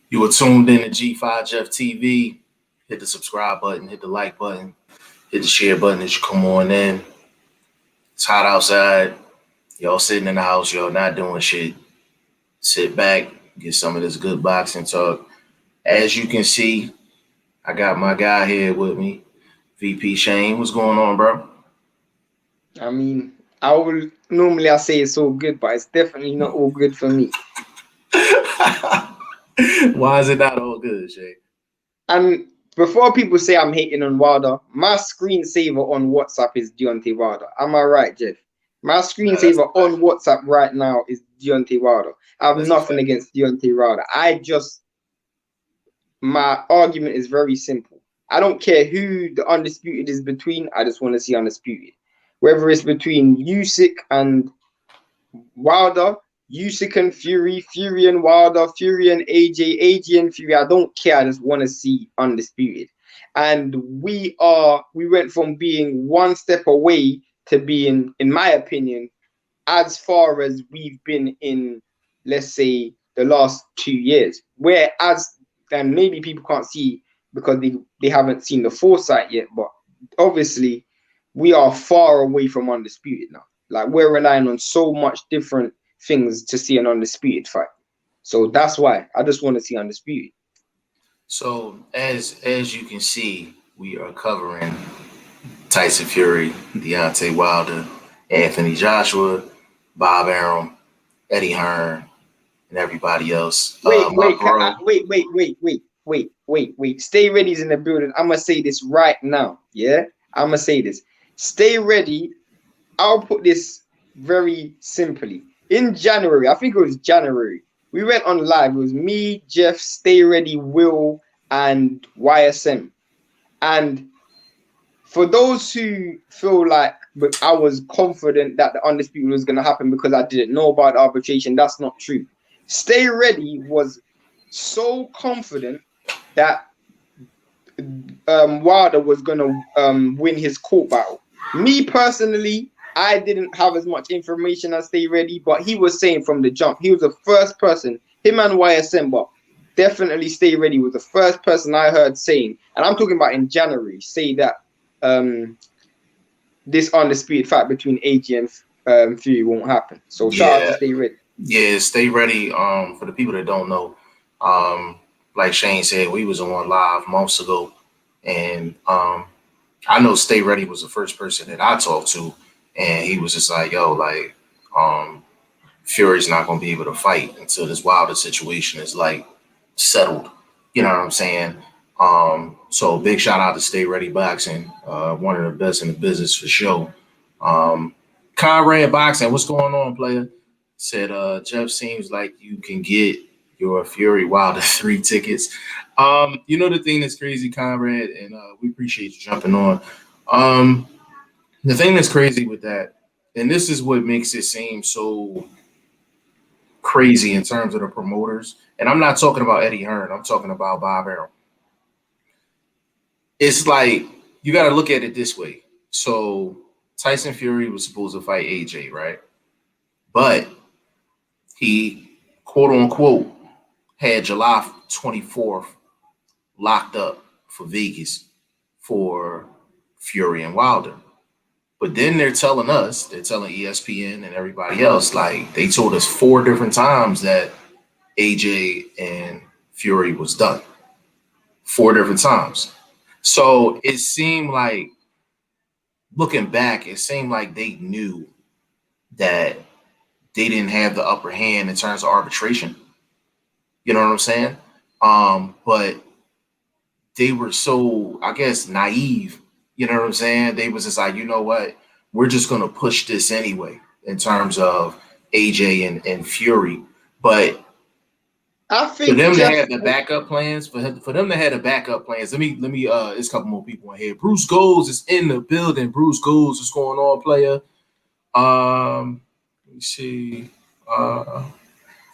You are tuned in to G5 Jeff TV. Hit the subscribe button, hit the like button, hit the share button as you come on in. It's hot outside. Y'all sitting in the house, y'all not doing shit. Sit back, get some of this good boxing talk. As you can see, I got my guy here with me, VP Shane. What's going on, bro? I mean, I say it's all good, but it's definitely not all good for me. Why is it not all good, Shane? And before people say I'm hating on Wilder, my screensaver on WhatsApp is Deontay Wilder. Am I right, Jeff? My screensaver on WhatsApp right now is Deontay Wilder. I have nothing against Deontay Wilder. My argument is very simple. I don't care who the Undisputed is between. I just want to see Undisputed. Whether it's between Usyk and Wilder, Usyk and Fury, Fury and Wilder, Fury and AJ, AJ and Fury, I don't care. I just want to see Undisputed. And we went from being one step away to being, in my opinion, as far as we've been in, let's say, the last 2 years. And maybe people can't see because they haven't seen the foresight yet, but obviously we are far away from Undisputed now. Like, we're relying on so much different things to see an Undisputed fight. So that's why I just want to see Undisputed. So as you can see, we are covering Tyson Fury, Deontay Wilder, Anthony Joshua, Bob Arum, Eddie Hearn, and everybody else. Wait. Stay Ready's in the building. I'm gonna say this right now. Yeah, I'm gonna say this. Stay Ready. I'll put this very simply. In January, I think it was January, we went on live. It was me, Jeff, Stay Ready, Will, and YSM. And for those who feel like I was confident that the Undisputed was going to happen because I didn't know about the arbitration, that's not true. Stay Ready was so confident that Wilder was going to win his court battle. Me personally, I didn't have as much information as Stay Ready, but he was saying from the jump, he was the first person, him and YSM, but definitely Stay Ready was the first person I heard saying, and I'm talking about in January, say that this Undisputed fight between AJ and Fury won't happen. So shout out to Stay Ready. Yeah, Stay Ready. For the people that don't know, like Shane said, we was on live months ago, and I know Stay Ready was the first person that I talked to, and he was just like, yo, like, Fury's not going to be able to fight until this Wilder situation is, like, settled. You know what I'm saying? So big shout out to Stay Ready Boxing, one of the best in the business for sure. Conrad Boxing, what's going on, player? Said, Jeff, seems like you can get your Fury Wilder 3 tickets. You know the thing that's crazy, Conrad, and we appreciate you jumping on. The thing that's crazy with that, and this is what makes it seem so crazy in terms of the promoters, and I'm not talking about Eddie Hearn, I'm talking about Bob Arum. It's like, you got to look at it this way. So Tyson Fury was supposed to fight AJ, right? But he, quote unquote, had July 24th locked up for Vegas for Fury and Wilder. But then they're telling ESPN and everybody else, like, they told us 4 different times that AJ and Fury was done. 4 different times. So it seemed like, looking back, it seemed like they knew that they didn't have the upper hand in terms of arbitration. You know what I'm saying? But they were so, I guess, naive. You know what I'm saying? They was just like, you know what? We're just going to push this anyway in terms of AJ and Fury. But I think for them to have the backup plans, for them to have the backup plans, let me there's a couple more people in here. Bruce Goals is in the building. Bruce Goals, what's going on, player? Let me see.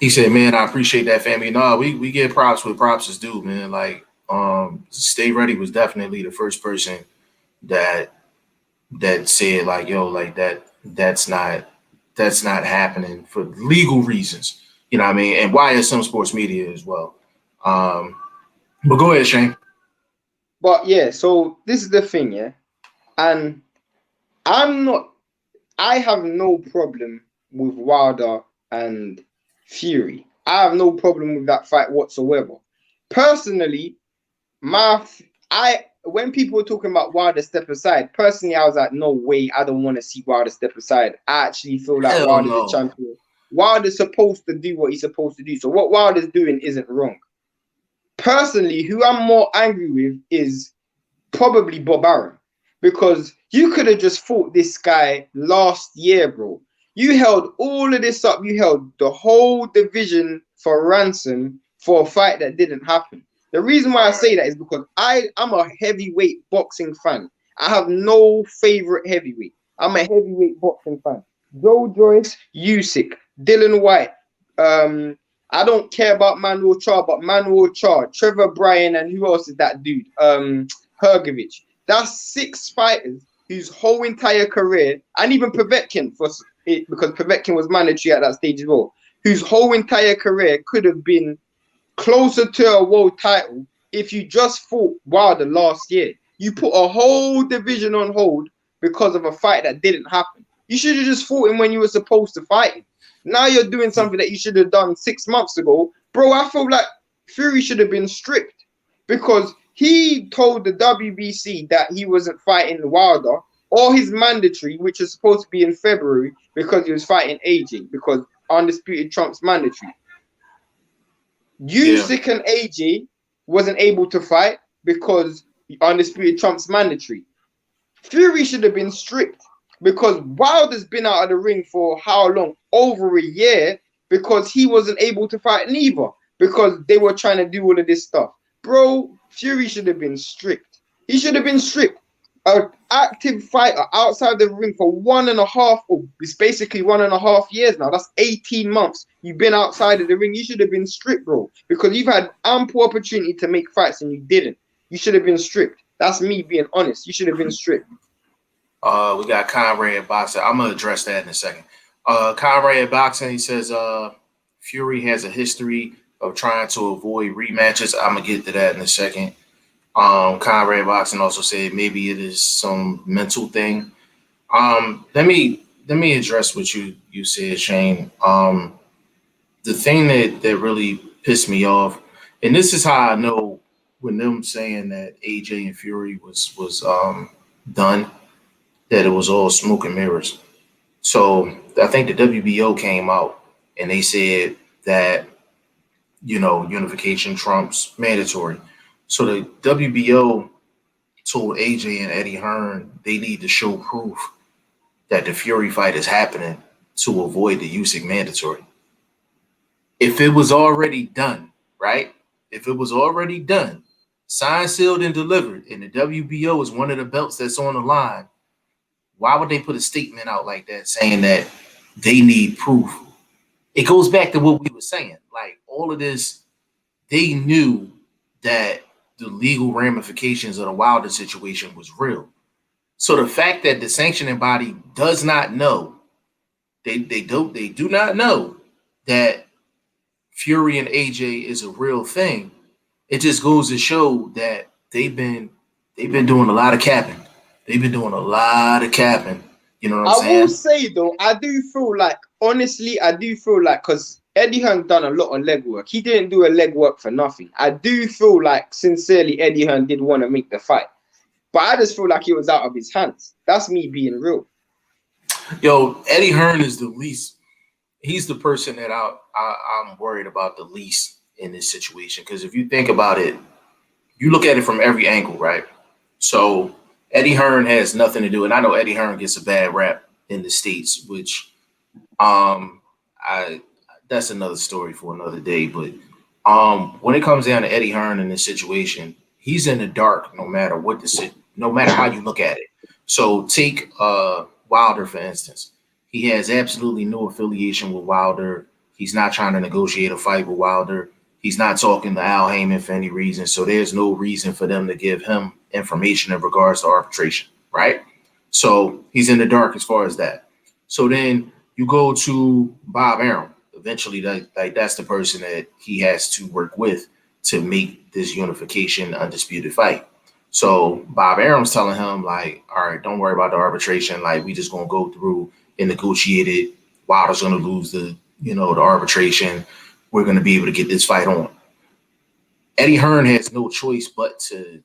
He said, man, I appreciate that, family. No, we give props what props is due, man. Like, Stay Ready was definitely the first person that said, like, yo, like, that's not happening for legal reasons. You know what I mean? And YSM Sports Media as well. But go ahead, Shane. But yeah, so this is the thing, yeah. And I have no problem with Wilder and Fury. I have no problem with that fight whatsoever. Personally, when people were talking about Wilder step aside, personally, I was like, no way, I don't want to see Wilder step aside. I actually feel like Hell Wilder's no. a champion. Wilder's supposed to do what he's supposed to do. So what Wilder's doing isn't wrong. Personally, who I'm more angry with is probably Bob Arum, because you could have just fought this guy last year, bro. You held all of this up. You held the whole division for ransom for a fight that didn't happen. The reason why I say that is because I'm a heavyweight boxing fan. I have no favorite heavyweight. I'm a heavyweight boxing fan. Joe Joyce, Usyk, Dylan White. I don't care about Manuel Charr, but Manuel Charr, Trevor Bryan, and who else is that dude? Hergovich. That's 6 fighters whose whole entire career, and even Povetkin, because Povetkin was mandatory at that stage as well, whose whole entire career could have been closer to a world title if you just fought Wilder last year. You put a whole division on hold because of a fight that didn't happen. You should have just fought him when you were supposed to fight him. Now you're doing something that you should have done 6 months ago. Bro, I feel like Fury should have been stripped because he told the WBC that he wasn't fighting Wilder or his mandatory, which was supposed to be in February, because he was fighting AJ, because Undisputed trumps mandatory. Usyk and AJ wasn't able to fight because Undisputed trumps mandatory. Fury should have been stripped because Wilder's been out of the ring for how long? Over a year, because he wasn't able to fight neither, because they were trying to do all of this stuff. Bro, Fury should have been stripped. He should have been stripped. An active fighter outside the ring for 1.5, or it's basically 1.5 years now. That's 18 months. You've been outside of the ring. You should have been stripped, bro, because you've had ample opportunity to make fights and you didn't. You should have been stripped. That's me being honest. You should have been stripped. We got Conrad Boxing. I'm gonna address that in a second. Conrad Boxing, he says Fury has a history of trying to avoid rematches. I'm gonna get to that in a second. Conrad Boxing also said maybe it is some mental thing. Let me address what you said, Shane. The thing that really pissed me off, and this is how I know when them saying that AJ and Fury was done, that it was all smoke and mirrors. So I think the WBO came out and they said that, unification trumps mandatory. So the WBO told AJ and Eddie Hearn they need to show proof that the Fury fight is happening to avoid the Usyk mandatory. If it was already done, right? If it was already done, signed, sealed, and delivered, and the WBO is one of the belts that's on the line, why would they put a statement out like that saying that they need proof? It goes back to what we were saying. Like, all of this, they knew that the legal ramifications of the Wilder situation was real. So the fact that the sanctioning body does not know, they do not know that Fury and AJ is a real thing. It just goes to show that they've been doing a lot of capping. They've been doing a lot of capping. You know what I'm saying? I will say though, I do feel like, because Eddie Hearn done a lot of legwork. He didn't do a legwork for nothing. I do feel like, sincerely, Eddie Hearn did want to make the fight. But I just feel like it was out of his hands. That's me being real. Yo, Eddie Hearn is the least. He's the person that I'm worried about the least in this situation. Because if you think about it, you look at it from every angle, right? So Eddie Hearn has nothing to do, and I know Eddie Hearn gets a bad rap in the States, which that's another story for another day. But when it comes down to Eddie Hearn in this situation, he's in the dark no matter how you look at it. So take Wilder, for instance. He has absolutely no affiliation with Wilder. He's not trying to negotiate a fight with Wilder. He's not talking to Al Heyman for any reason. So there's no reason for them to give him information in regards to arbitration, right? So he's in the dark as far as that. So then you go to Bob Arum. Eventually, that's the person that he has to work with. to make this unification undisputed fight. So Bob Arum's telling him, like, all right, don't worry about the arbitration. Like, we just gonna go through and negotiate it. Wilder's gonna lose the arbitration. We're gonna be able to get this fight on. Eddie Hearn has no choice but to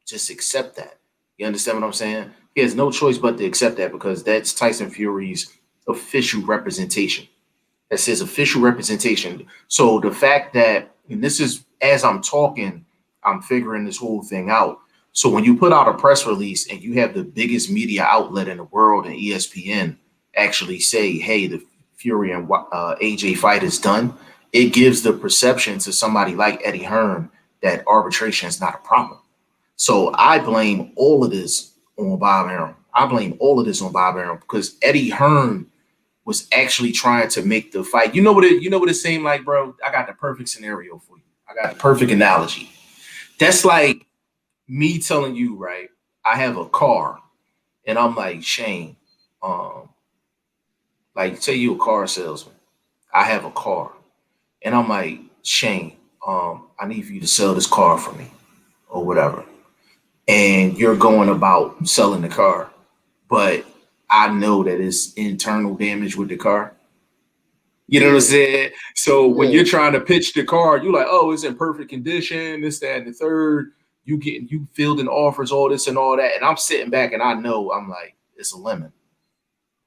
just accept that. You understand what I'm saying? He has no choice but to accept that, because that's Tyson Fury's official representation. That's his official representation. So the fact that, and this is as I'm talking, I'm figuring this whole thing out. So when you put out a press release and you have the biggest media outlet in the world, and ESPN, actually say, hey, the Fury and AJ fight is done, it gives the perception to somebody like Eddie Hearn that arbitration is not a problem. So I blame all of this on Bob Arum. I blame all of this on Bob Arum, because Eddie Hearn was actually trying to make the fight. You know what it seemed like, bro? I got the perfect scenario for you. I got the perfect analogy. That's like me telling you, right? I have a car, and I'm like, Shane, like, say you a car salesman. I have a car, and I'm like, Shane, I need for you to sell this car for me, or whatever. And you're going about selling the car, but I know that it's internal damage with the car. You know what I'm saying? So when you're trying to pitch the car, you're like, oh, it's in perfect condition, this, that, and the third. You fielding offers, all this and all that. And I'm sitting back and I know, I'm like, it's a lemon.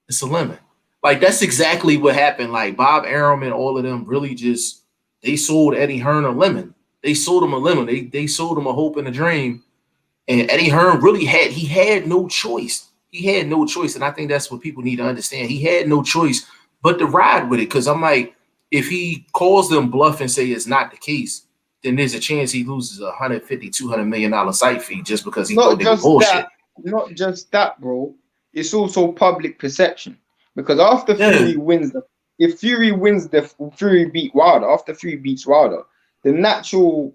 It's a lemon. Like, that's exactly what happened. Like, Bob Arum and all of them really just, they sold Eddie Hearn a lemon. They sold him a lemon. They sold him a hope and a dream. And Eddie Hearn really had no choice. He had no choice. And I think that's what people need to understand. He had no choice but to ride with it. Because I'm like, if he calls them bluff and say it's not the case, then there's a chance he loses a $150, $200 million site fee just because he thought they were bullshit. Not just that, bro. It's also public perception. Because after Fury wins, if Fury wins Fury beat Wilder, after Fury beats Wilder, the natural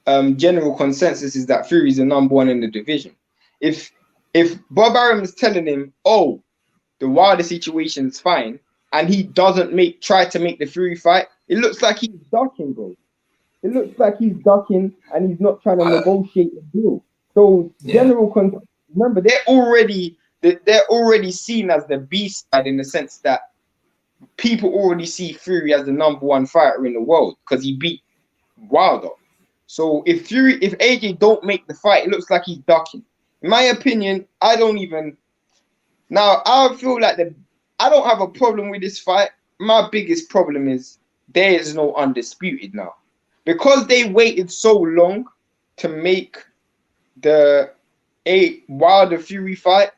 general consensus is that Fury's the number one in the division. If Bob Arum is telling him, oh, the Wilder situation's fine, and he doesn't try to make the Fury fight, it looks like he's ducking, bro. It looks like he's ducking and he's not trying to negotiate a deal. So remember, they're already seen as the B side, in the sense that people already see Fury as the number one fighter in the world because he beat Wilder. So if AJ don't make the fight, it looks like he's ducking. In my opinion, I feel like I don't have a problem with this fight. My biggest problem is there is no undisputed now. Because they waited so long to make the Wilder Fury fight,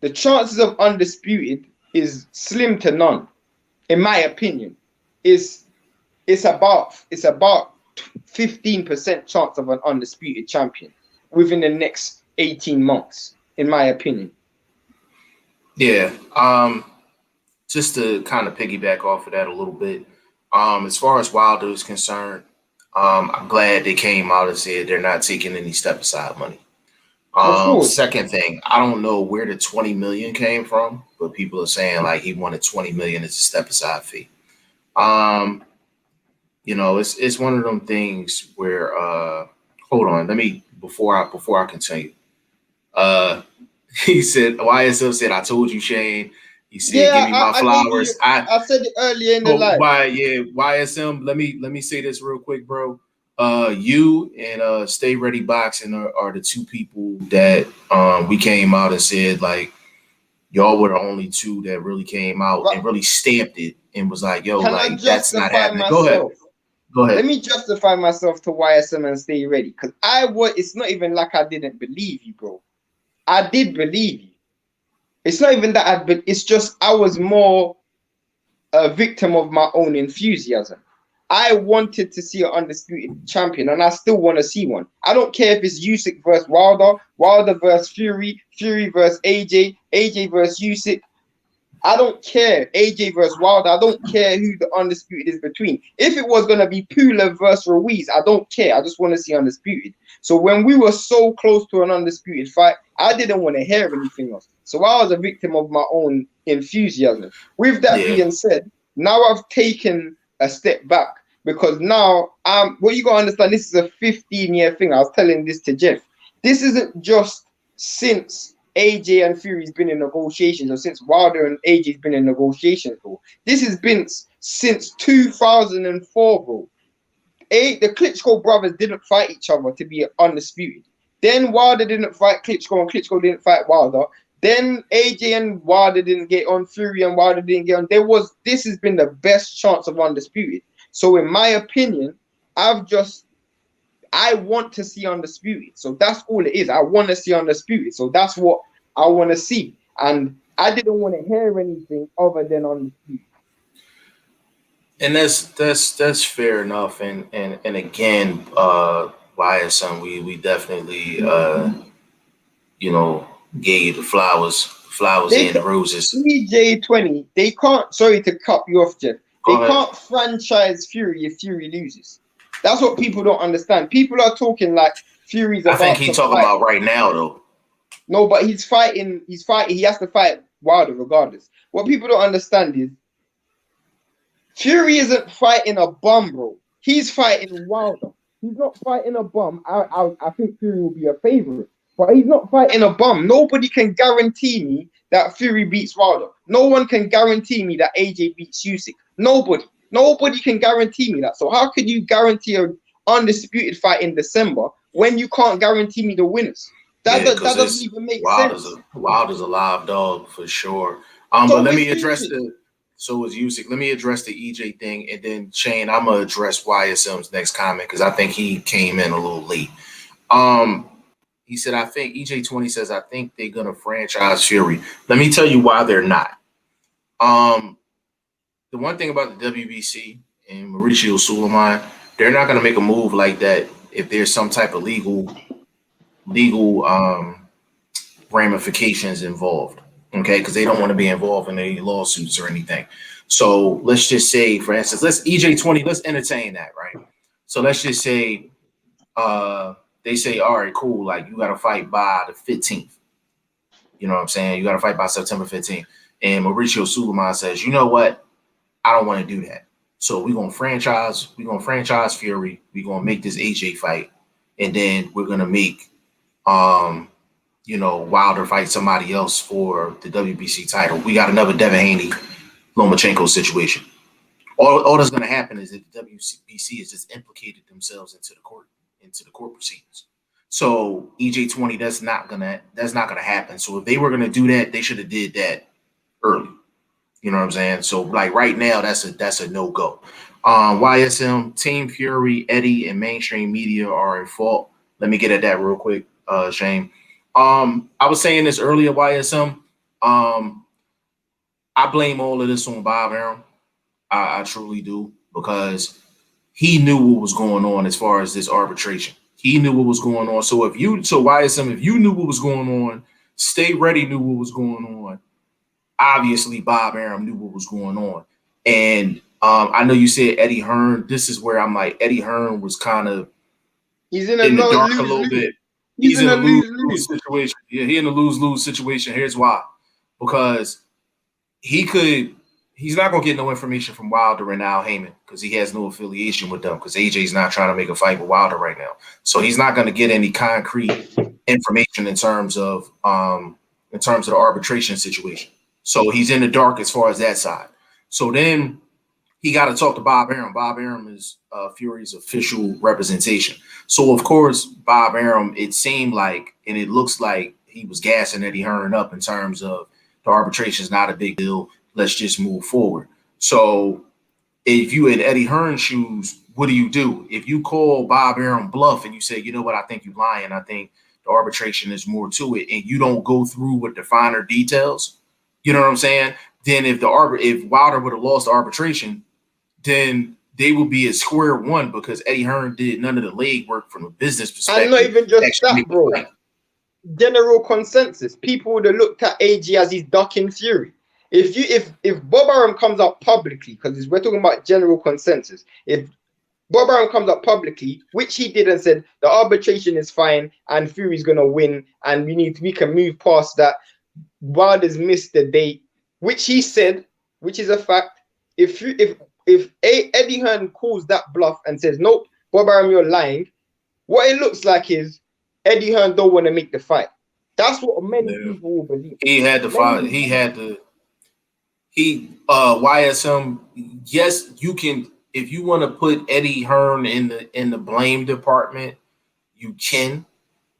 the chances of undisputed is slim to none. In my opinion, it's about 15% chance of an undisputed champion within the next 18 months, in my opinion. Yeah. Just to kind of piggyback off of that a little bit. As far as Wilder is concerned, I'm glad they came out and said they're not taking any step aside money. Second thing, I don't know where the 20 million came from, but people are saying like he wanted 20 million as a step aside fee. It's one of them things where hold on, before I continue. He said, YSL said, I told you, Shane. He said, give me my flowers. I said it earlier in the live. YSM, let me say this real quick, bro. You and Stay Ready Boxing are the two people that we came out and said, like, y'all were the only two that really came out and really stamped it and was like, yo, like, that's not happening. Go ahead. Let me justify myself to YSM and Stay Ready, because it's not even like I didn't believe you, bro. I did believe you. It's not even that it's just I was more a victim of my own enthusiasm. I wanted to see an undisputed champion, and I still want to see one. I don't care if it's Usyk versus Wilder, Wilder versus Fury, Fury versus AJ, AJ versus Usyk. I don't care. AJ versus Wilder. I don't care who the undisputed is between. If it was going to be Pula versus Ruiz, I don't care. I just want to see undisputed. So when we were so close to an undisputed fight, I didn't want to hear anything else. So I was a victim of my own enthusiasm. With that being said, now I've taken a step back. because now what you gotta understand, this is a 15-year thing. I was telling this to Jeff. This isn't just since AJ and Fury's been in negotiations, or since Wilder and AJ's been in negotiations, bro. This has been since 2004, bro. The Klitschko brothers didn't fight each other to be undisputed. Then Wilder didn't fight Klitschko, and Klitschko didn't fight Wilder. Then AJ and Wilder didn't get on, Fury and Wilder didn't get on. This has been the best chance of undisputed. So in my opinion, I want to see undisputed. So that's all it is. I want to see undisputed. So that's what I want to see. And I didn't want to hear anything other than undisputed. And that's fair enough. And again, YSM, we definitely gave you the flowers and the roses. EJ20, they can't, sorry to cut you off, Jeff. They can't franchise Fury if Fury loses. That's what people don't understand. People are talking like Fury's about to fight. I think he's talking about right now, though. No, but he's fighting. He has to fight Wilder regardless. What people don't understand is Fury isn't fighting a bum, bro. He's fighting Wilder. He's not fighting a bum. I think Fury will be a favorite, but he's not fighting a bum. Nobody can guarantee me that Fury beats Wilder. No one can guarantee me that AJ beats Usyk. Nobody can guarantee me that. So how could you guarantee an undisputed fight in December when you can't guarantee me the winners? That doesn't even make sense. Wilder's a live dog for sure. But let me address so is Usyk. Let me address the EJ thing, and then Shane, I'm gonna address YSM's next comment because I think he came in a little late. He said, I think EJ20 says, I think they're gonna franchise Fury. Let me tell you why they're not. The one thing about the WBC and Mauricio Suleiman, they're not gonna make a move like that if there's some type of legal ramifications involved. Okay, because they don't want to be involved in any lawsuits or anything. So let's just say, for instance, let's EJ20, let's entertain that, right? So let's just say they say, all right, cool, like you got to fight by the 15th. You know what I'm saying? You got to fight by September 15th. And Mauricio Suleiman says, you know what? I don't want to do that. So we're gonna franchise Fury. We're gonna make this AJ fight, and then we're gonna make Wilder fight somebody else for the WBC title. We got another Devin Haney, Lomachenko situation. All that's going to happen is that the WBC has just implicated themselves into the court proceedings. So EJ20, that's not gonna happen. So if they were gonna do that, they should have did that early. You know what I'm saying? So like right now, that's a no-go. YSM, Team Fury, Eddie, and mainstream media are at fault. Let me get at that real quick, Shane. I was saying this earlier, YSM. I blame all of this on Bob Arum. I truly do, because he knew what was going on as far as this arbitration. He knew what was going on. So YSM, if you knew what was going on, Stay Ready knew what was going on. Obviously, Bob Arum knew what was going on. And I know you said Eddie Hearn. This is where I'm like, Eddie Hearn was kind of in the dark a little bit. He's in a lose-lose situation. Yeah, he in a lose-lose situation. Here's why. Because he's not going to get no information from Wilder and Al Heyman because he has no affiliation with them, because AJ's not trying to make a fight with Wilder right now. So he's not going to get any concrete information in terms of the arbitration situation. So he's in the dark as far as that side. So then he got to talk to Bob Arum. Bob Arum is Fury's official representation. So, of course, Bob Arum, it seemed like, and it looks like he was gassing Eddie Hearn up in terms of the arbitration is not a big deal. Let's just move forward. So if you in Eddie Hearn's shoes, what do? If you call Bob Arum bluff and you say, you know what, I think you're lying, I think the arbitration is more to it, and you don't go through with the finer details, you know what I'm saying? Then if Wilder would have lost the arbitration, then they will be at square one, because Eddie Hearn did none of the leg work from a business perspective. And not even just that, bro. General consensus. People would have looked at AJ as he's ducking Fury. If Bob Arum comes out publicly, because we're talking about general consensus, if Bob Arum comes up publicly, which he did, and said the arbitration is fine and Fury's gonna win, and we can move past that. Wilder's missed the date, which he said, which is a fact. If Eddie Hearn calls that bluff and says, nope, Bob Arum, you're lying, what it looks like is Eddie Hearn don't want to make the fight. That's what many people will believe. He had to fight. He had to. YSM. Yes, you can. If you want to put Eddie Hearn in the blame department, you can.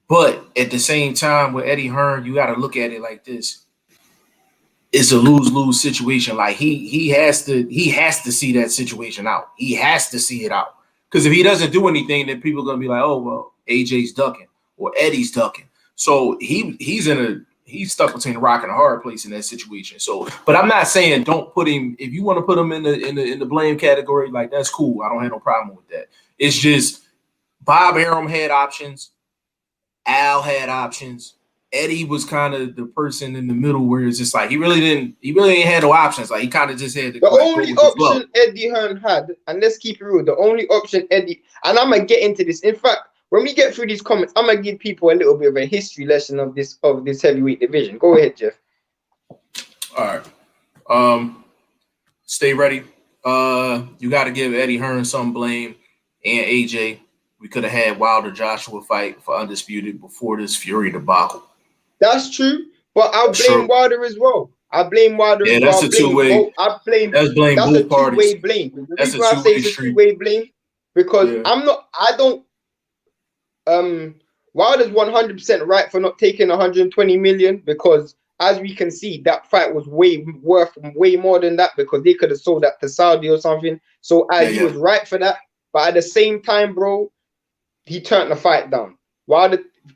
But at the same time, with Eddie Hearn, you got to look at it like this. It's a lose-lose situation. Like he has to see that situation out. He has to see it out. Because if he doesn't do anything, then people are gonna be like, oh well, AJ's ducking or Eddie's ducking. So he's stuck between a rock and a hard place in that situation. So, but I'm not saying don't put him. If you want to put him in the blame category, like that's cool. I don't have no problem with that. It's just Bob Arum had options, Al had options. Eddie was kind of the person in the middle where it's just like he really didn't have no options. Like he kind of just had to. The only option Eddie Hearn had, and let's keep it real, the only option Eddie, and I'm gonna get into this. In fact, when we get through these comments, I'm gonna give people a little bit of a history lesson of this heavyweight division. Go ahead, Jeff. All right. Stay ready. You got to give Eddie Hearn some blame and AJ. We could have had Wilder Joshua fight for undisputed before this Fury debacle. That's true, but I'll blame Wilder as well. I blame Wilder as well. That's a two-way. That's both a parties. two-way blame. The That's reason I say it's a two-way blame because Wilder's 100% right for not taking 120 million because as we can see, that fight was worth way more than that because they could have sold that to Saudi or something. So he was right for that. But at the same time, bro, he turned the fight down.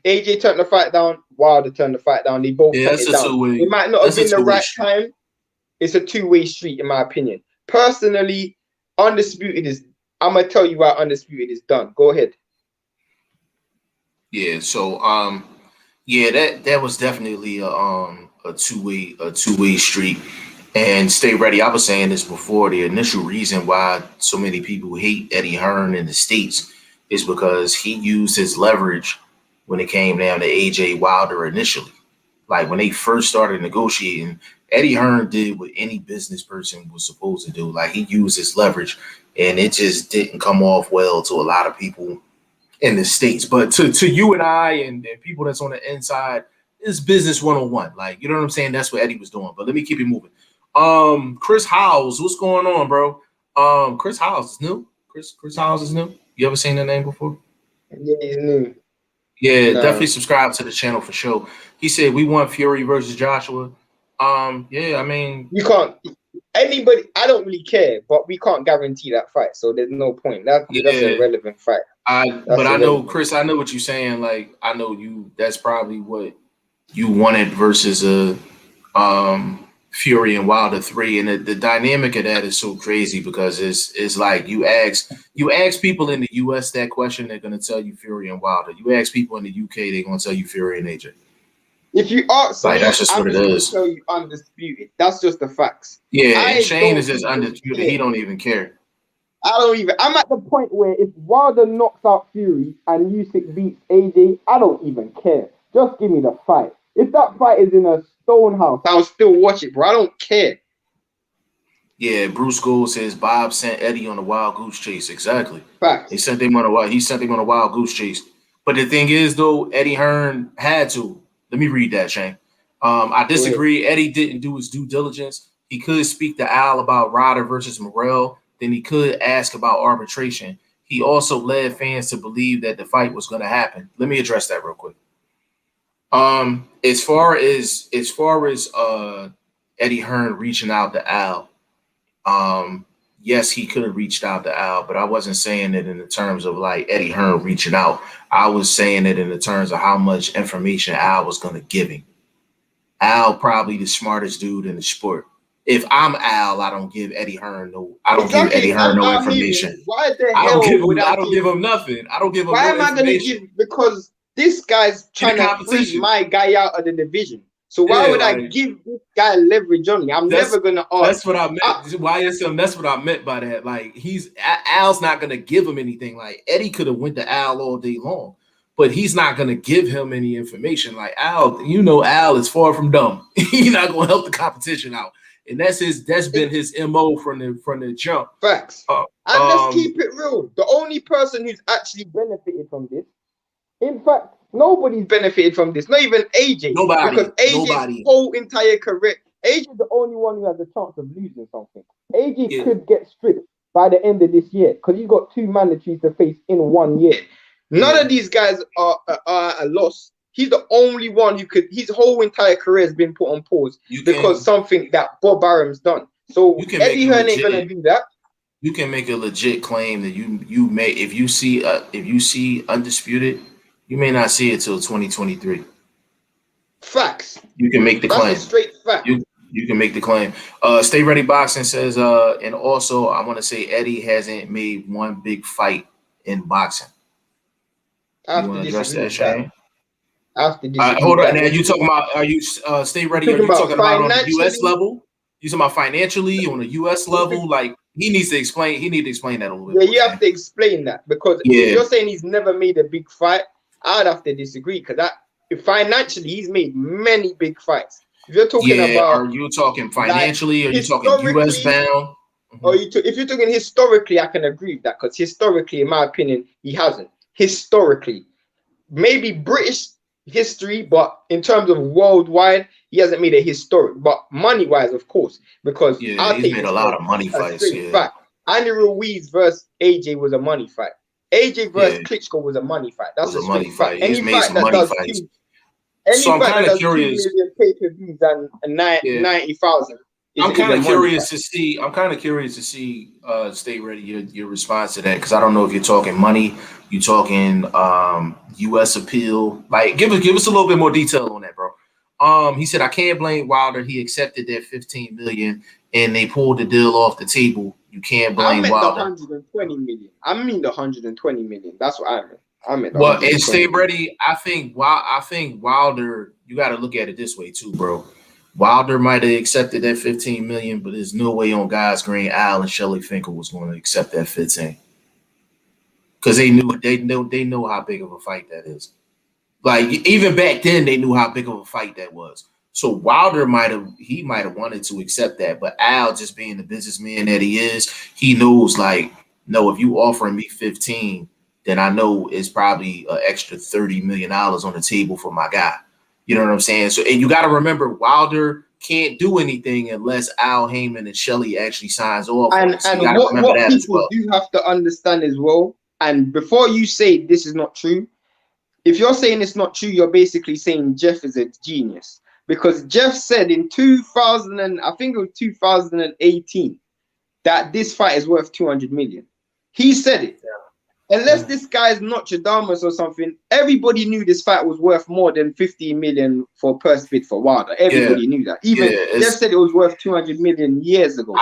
AJ turned the fight down. Wilder turned the fight down. They both turned it down. It might not have been the right time. It's a two-way street, in my opinion. Personally, Undisputed is. I'm gonna tell you why Undisputed is done. Go ahead. Yeah. So that was definitely a two-way street. And stay ready. I was saying this before. The initial reason why so many people hate Eddie Hearn in the States is because he used his leverage when it came down to AJ Wilder initially. Like when they first started negotiating, Eddie Hearn did what any business person was supposed to do. Like he used his leverage and it just didn't come off well to a lot of people in the States. But to you and I and people that's on the inside, it's business 101. Like, you know what I'm saying? That's what Eddie was doing. But let me keep it moving. Chris Howes, what's going on, bro? Chris Howes is new. Chris Howes is new. You ever seen that name before? Yeah, he's new. Yeah, definitely subscribe to the channel for sure. He said we want Fury versus Joshua. Yeah, I mean, you can't. Anybody, I don't really care, but we can't guarantee that fight, so there's no point. That's an irrelevant fight. I know, Chris. I know what you're saying. Like, I know you. That's probably what you wanted versus a Fury and Wilder 3, and the dynamic of that is so crazy because it's like you ask people in the US that question, they're gonna tell you Fury and Wilder. You ask people in the UK, they're gonna tell you Fury and AJ. If you ask me, that's just what it is. Tell you Undisputed. That's just the facts. Yeah, and Shane is just undisputed. He don't even care. I'm at the point where if Wilder knocks out Fury and Usyk beats AJ, I don't even care. Just give me the fight. If that fight is in a stone house, I'll still watch it, bro. I don't care. Yeah, Bruce Gold says Bob sent Eddie on a wild goose chase. Exactly. Facts. He sent him on a wild goose chase. But the thing is, though, Eddie Hearn had to. Let me read that, Shane. I disagree. Eddie didn't do his due diligence. He could speak to Al about Ryder versus Morrell. Then he could ask about arbitration. He also led fans to believe that the fight was going to happen. Let me address that real quick. As far as Eddie Hearn reaching out to Al, yes, he could have reached out to Al, but I wasn't saying it in the terms of like Eddie Hearn reaching out. I was saying it in the terms of how much information Al was going to give him. Al probably the smartest dude in the sport. If I'm Al, I don't give Eddie Hearn no information. Why the hell I don't give him nothing. I don't give him why no am I gonna give, because this guy's trying to freeze my guy out of the division. So why would I give this guy leverage on me? I'm never gonna ask. That's what I meant. YSM, that's what I meant by that. Like Al's not gonna give him anything. Like Eddie could have went to Al all day long, but he's not gonna give him any information. Like Al, Al is far from dumb. He's not gonna help the competition out. and that's been his MO from the jump. Facts. And let's keep it real. The only person who's actually benefited from this, in fact, nobody's benefited from this. Not even AJ. Nobody. Because AJ's whole entire career, AJ's the only one who has a chance of losing something. AJ could get stripped by the end of this year because he's got 2 mandatories to face in 1 year. None of these guys are a loss. He's the only one who could. His whole entire career has been put on pause because something that Bob Arum's done. So Eddie Hearn ain't gonna do that. You can make a legit claim that you may, if you see Undisputed, you may not see it till 2023. Facts. You can make the claim. That's a straight fact. You can make the claim. Stay Ready Boxing says, and also I want to say Eddie hasn't made one big fight in boxing. You want to address that, Shane? Hold on. Now you talking about? Are you Stay Ready? Are you talking about on the U.S. level? You talking about financially on the U.S. level? Like he needs to explain. He needs to explain that a little bit. Yeah, you have to explain that because if you're saying he's never made a big fight, I'd have to disagree because financially he's made many big fights. If you're talking about, are you talking financially? Like, are you talking U.S. bound? Or if you're talking historically, I can agree with that because historically, in my opinion, he hasn't. Historically, maybe British history, but in terms of worldwide, he hasn't made a historic. But money-wise, of course, because he's made a lot of money fights. Fact. Andy Ruiz versus AJ was a money fight. AJ versus Klitschko was a money fight. That's a money fight. He's made some money fights. So I'm kind of curious. 2 million pay-per-views and 90,000. I'm kind of curious to see. Stay Ready. Your response to that, because I don't know if you're talking money, you're talking U.S. appeal. Like, give us a little bit more detail on that, bro. He said I can't blame Wilder. He accepted that $15 million, and they pulled the deal off the table. You can't blame Wilder. The 120 million. I mean the 120 million. That's what I meant. Well, and Stay Ready. I think Wilder. You got to look at it this way too, bro. Wilder might have accepted that 15 million, but there's no way on God's green Al and Shelly Finkel was going to accept that 15. Because they know how big of a fight that is. Like even back then, they knew how big of a fight that was. So Wilder might have wanted to accept that, but Al, just being the businessman that he is, he knows like, no, if you offering me 15, then I know it's probably an extra $30 million on the table for my guy. You know what I'm saying? So, and you got to remember, Wilder can't do anything unless Al Heyman and Shelly actually signs off. And so what people do have to understand as well, and before you say this is not true, if you're saying it's not true, you're basically saying Jeff is a genius. Because Jeff said in 2018, that this fight is worth 200 million. He said it. Unless this guy's Nostradamus or something, everybody knew this fight was worth more than 15 million for purse bid for Wilder. Everybody knew that. Even Jeff said it was worth 200 million years ago.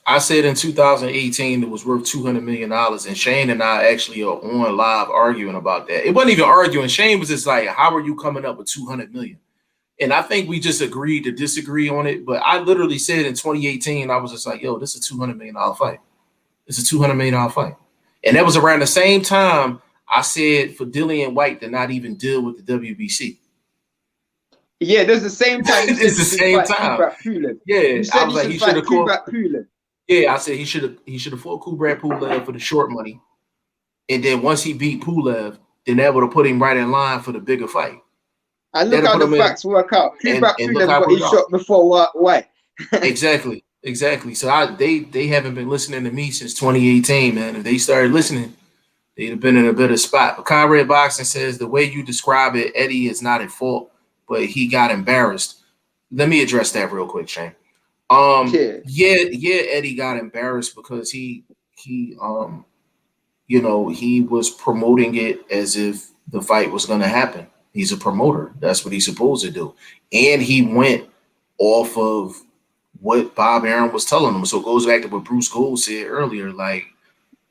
I said in 2018 it was worth $200 million, and Shane and I actually are on live arguing about that. It wasn't even arguing. Shane was just like, how are you coming up with 200 million? And I think we just agreed to disagree on it. But I literally said in 2018, I was just like, yo, this is a $200 million fight. It's a $200 million fight. And that was around the same time I said for Dillian White to not even deal with the WBC. Yeah, there's the same time. It's the same time. Yeah, I was like, he should have called. Yeah, I said he should have fought Kubrat Pulev for the short money. And then once he beat Pulev, then that would have put him right in line for the bigger fight. And look how the facts work out. Kubrat Pulev got his shot before White. Exactly. So they haven't been listening to me since 2018, man. If they started listening, they'd have been in a better spot. But Conrad Boxing says the way you describe it, Eddie is not at fault, but he got embarrassed. Let me address that real quick, Shane. Eddie got embarrassed because he was promoting it as if the fight was going to happen. He's a promoter. That's what he's supposed to do. And he went off of what Bob Arum was telling him. So it goes back to what Bruce Gold said earlier. Like,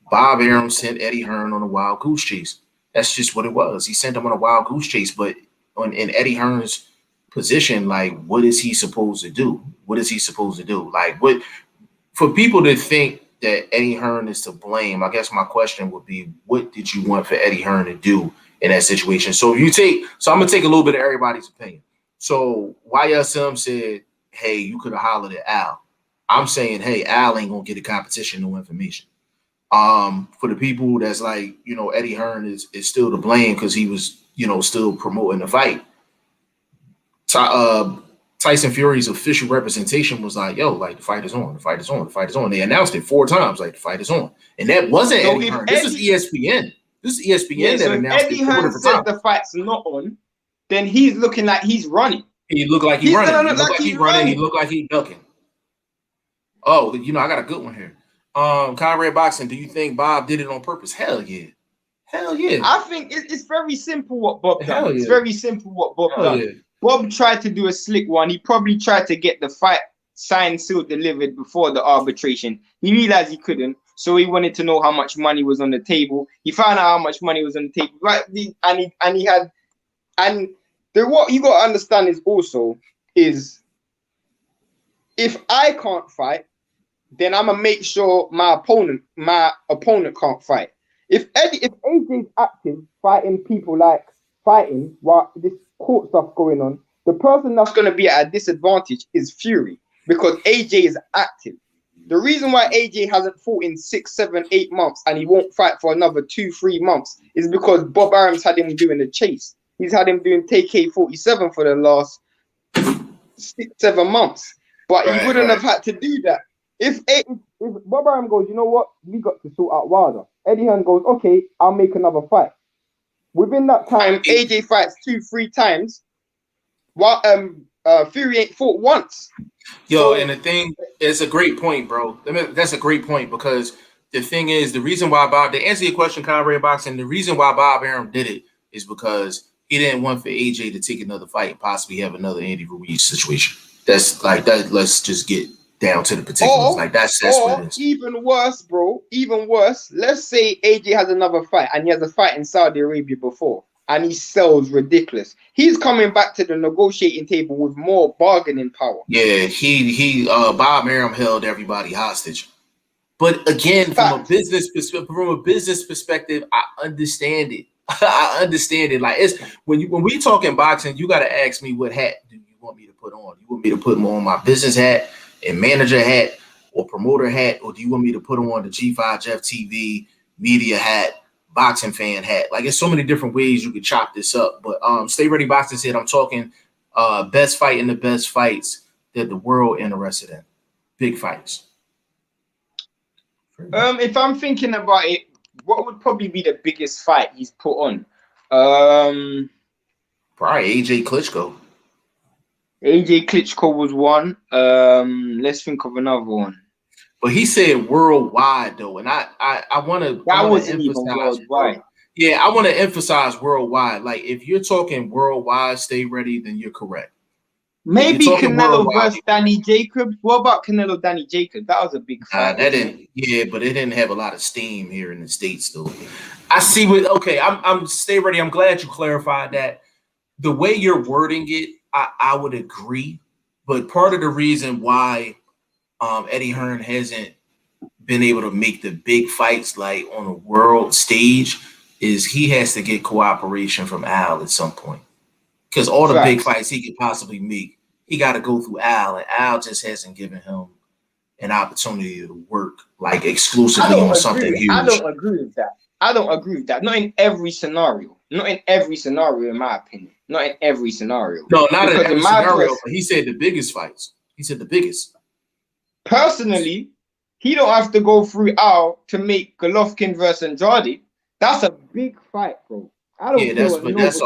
Bob Arum sent Eddie Hearn on a wild goose chase. That's just what it was. He sent him on a wild goose chase. But in Eddie Hearn's position, like, what is he supposed to do? What is he supposed to do? Like, what for people to think that Eddie Hearn is to blame, I guess my question would be, what did you want for Eddie Hearn to do in that situation? So I'm gonna take a little bit of everybody's opinion. So YSM said, hey, you could have hollered at Al. I'm saying, hey, Al ain't gonna get a competition, no information. For the people that's like, you know, Eddie Hearn is still to blame because he was, you know, still promoting the fight. Tyson Fury's official representation was like, yo, like the fight is on, the fight is on, the fight is on. They announced it 4 times, like the fight is on. And that wasn't So Eddie if Hearn. Eddie, This is ESPN. This is ESPN yeah, that so if announced Eddie it 4 Hearn different says times. the fight's not on, then he's looking like he's running. He looked like he's He's running. gonna He look looked like like he's he's running. He running. looked like he's ducking. Oh, you know, I got a good one here. Conrad Boxing, do you think Bob did it on purpose? Hell yeah. Hell yeah. I think it's very simple what Bob done. Hell yeah. It's very simple what Bob Hell done. yeah. Bob tried to do a slick one. He probably tried to get the fight signed, sealed, delivered before the arbitration. He realized he couldn't, so he wanted to know how much money was on the table. He found out how much money was on the table, right? What you got to understand is also is if I can't fight, then I'm gonna make sure my opponent can't fight. If AJ's active fighting people like fighting while this court stuff going on, the person that's gonna be at a disadvantage is Fury because AJ is active. The reason why AJ hasn't fought in 6, 7, 8 months and he won't fight for another 2, 3 months is because Bob Arum's had him doing the chase. He's had him doing TK47 for the last 6, 7 months, but he wouldn't have had to do that. If Bob Arum goes, you know what, we got to sort out Wilder. Eddie Hearn goes, okay, I'll make another fight. Within that time, AJ fights 2, 3 times. While Fury ain't fought once. Yo, So, and the thing, it's a great point, bro. That's a great point because the thing is, the reason why Bob, to answer your question, Conrad Boxing, the reason why Bob Arum did it is because he didn't want for AJ to take another fight and possibly have another Andy Ruiz situation. That's like that. Let's just get down to the particulars. Like that's what it is. Even worse, bro. Even worse. Let's say AJ has another fight and he has a fight in Saudi Arabia before, and he sells ridiculous. He's coming back to the negotiating table with more bargaining power. Yeah, Bob Arum held everybody hostage. But again, from a business perspective, I understand it. I understand it. Like it's when we talking boxing, you got to ask me what hat do you want me to put on? You want me to put on my business hat and manager hat or promoter hat, or do you want me to put on the G5 Jeff TV media hat, boxing fan hat? Like it's so many different ways you could chop this up. But Stay Ready Boxing said I'm talking best fight in the best fights that the world interested in. Big fights. If I'm thinking about it, what would probably be the biggest fight he's put on? Probably AJ Klitschko. AJ Klitschko was one. Let's think of another one. But he said worldwide though, and I want to. That wasn't even worldwide. Yeah, I want to emphasize worldwide. Like if you're talking worldwide, Stay Ready, then you're correct. Maybe Canelo versus Danny Jacobs. What about Canelo Danny Jacobs? That was a big fight. That didn't. Yeah, but it didn't have a lot of steam here in the States though. I see what. Okay, I'm Stay Ready. I'm glad you clarified that. The way you're wording it, I would agree. But part of the reason why Eddie Hearn hasn't been able to make the big fights like on a world stage is he has to get cooperation from Al at some point. Because all the big fights he could possibly make, he got to go through Al, and Al just hasn't given him an opportunity to work like exclusively on something huge. I don't agree with that. Not in every scenario. Not in every scenario, in my opinion. Not in every scenario. No, not in every scenario. But he said the biggest fights. He said the biggest. Personally, he don't have to go through Al to make Golovkin versus Andrade. That's a big fight, bro. That's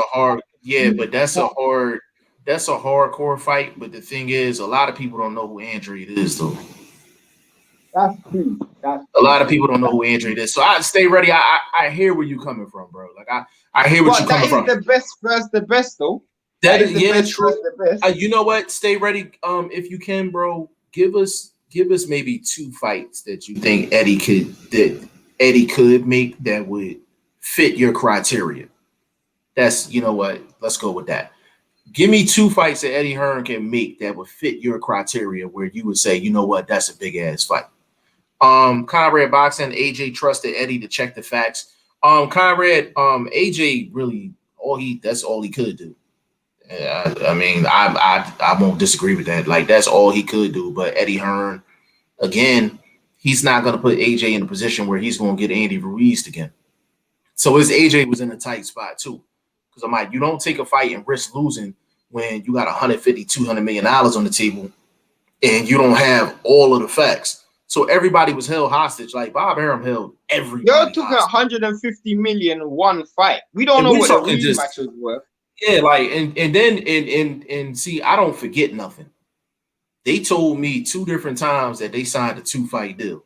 a hardcore fight. But the thing is, a lot of people don't know who Andrade is, though. That's true. A lot of people don't know who Andrade is. So I Stay Ready. I hear where you coming from, bro. Like I hear what you're coming from. That is the best versus the best, though. That is true. You know what? Stay Ready. If you can, bro, give us maybe 2 fights that you think Eddie could make that would fit your criteria. That's, you know what? Let's go with that. Give me 2 fights that Eddie Hearn can make that would fit your criteria where you would say, you know what, that's a big ass fight. Conrad Boxing, AJ trusted Eddie to check the facts. Conrad, AJ really that's all he could do. Yeah, I mean, I won't disagree with that. Like that's all he could do. But Eddie Hearn, again, he's not going to put AJ in a position where he's going to get Andy Ruiz again. So his AJ was in a tight spot too. Because I'm like, you don't take a fight and risk losing when you got 150, $200 million on the table and you don't have all of the facts. So everybody was held hostage. Like Bob Arum held You're everybody talking hostage. 150 million one fight. We don't And know we what the talking just rematch was worth. yeah, like and then and see, I don't forget nothing. They told me 2 different times that they signed a 2-fight deal.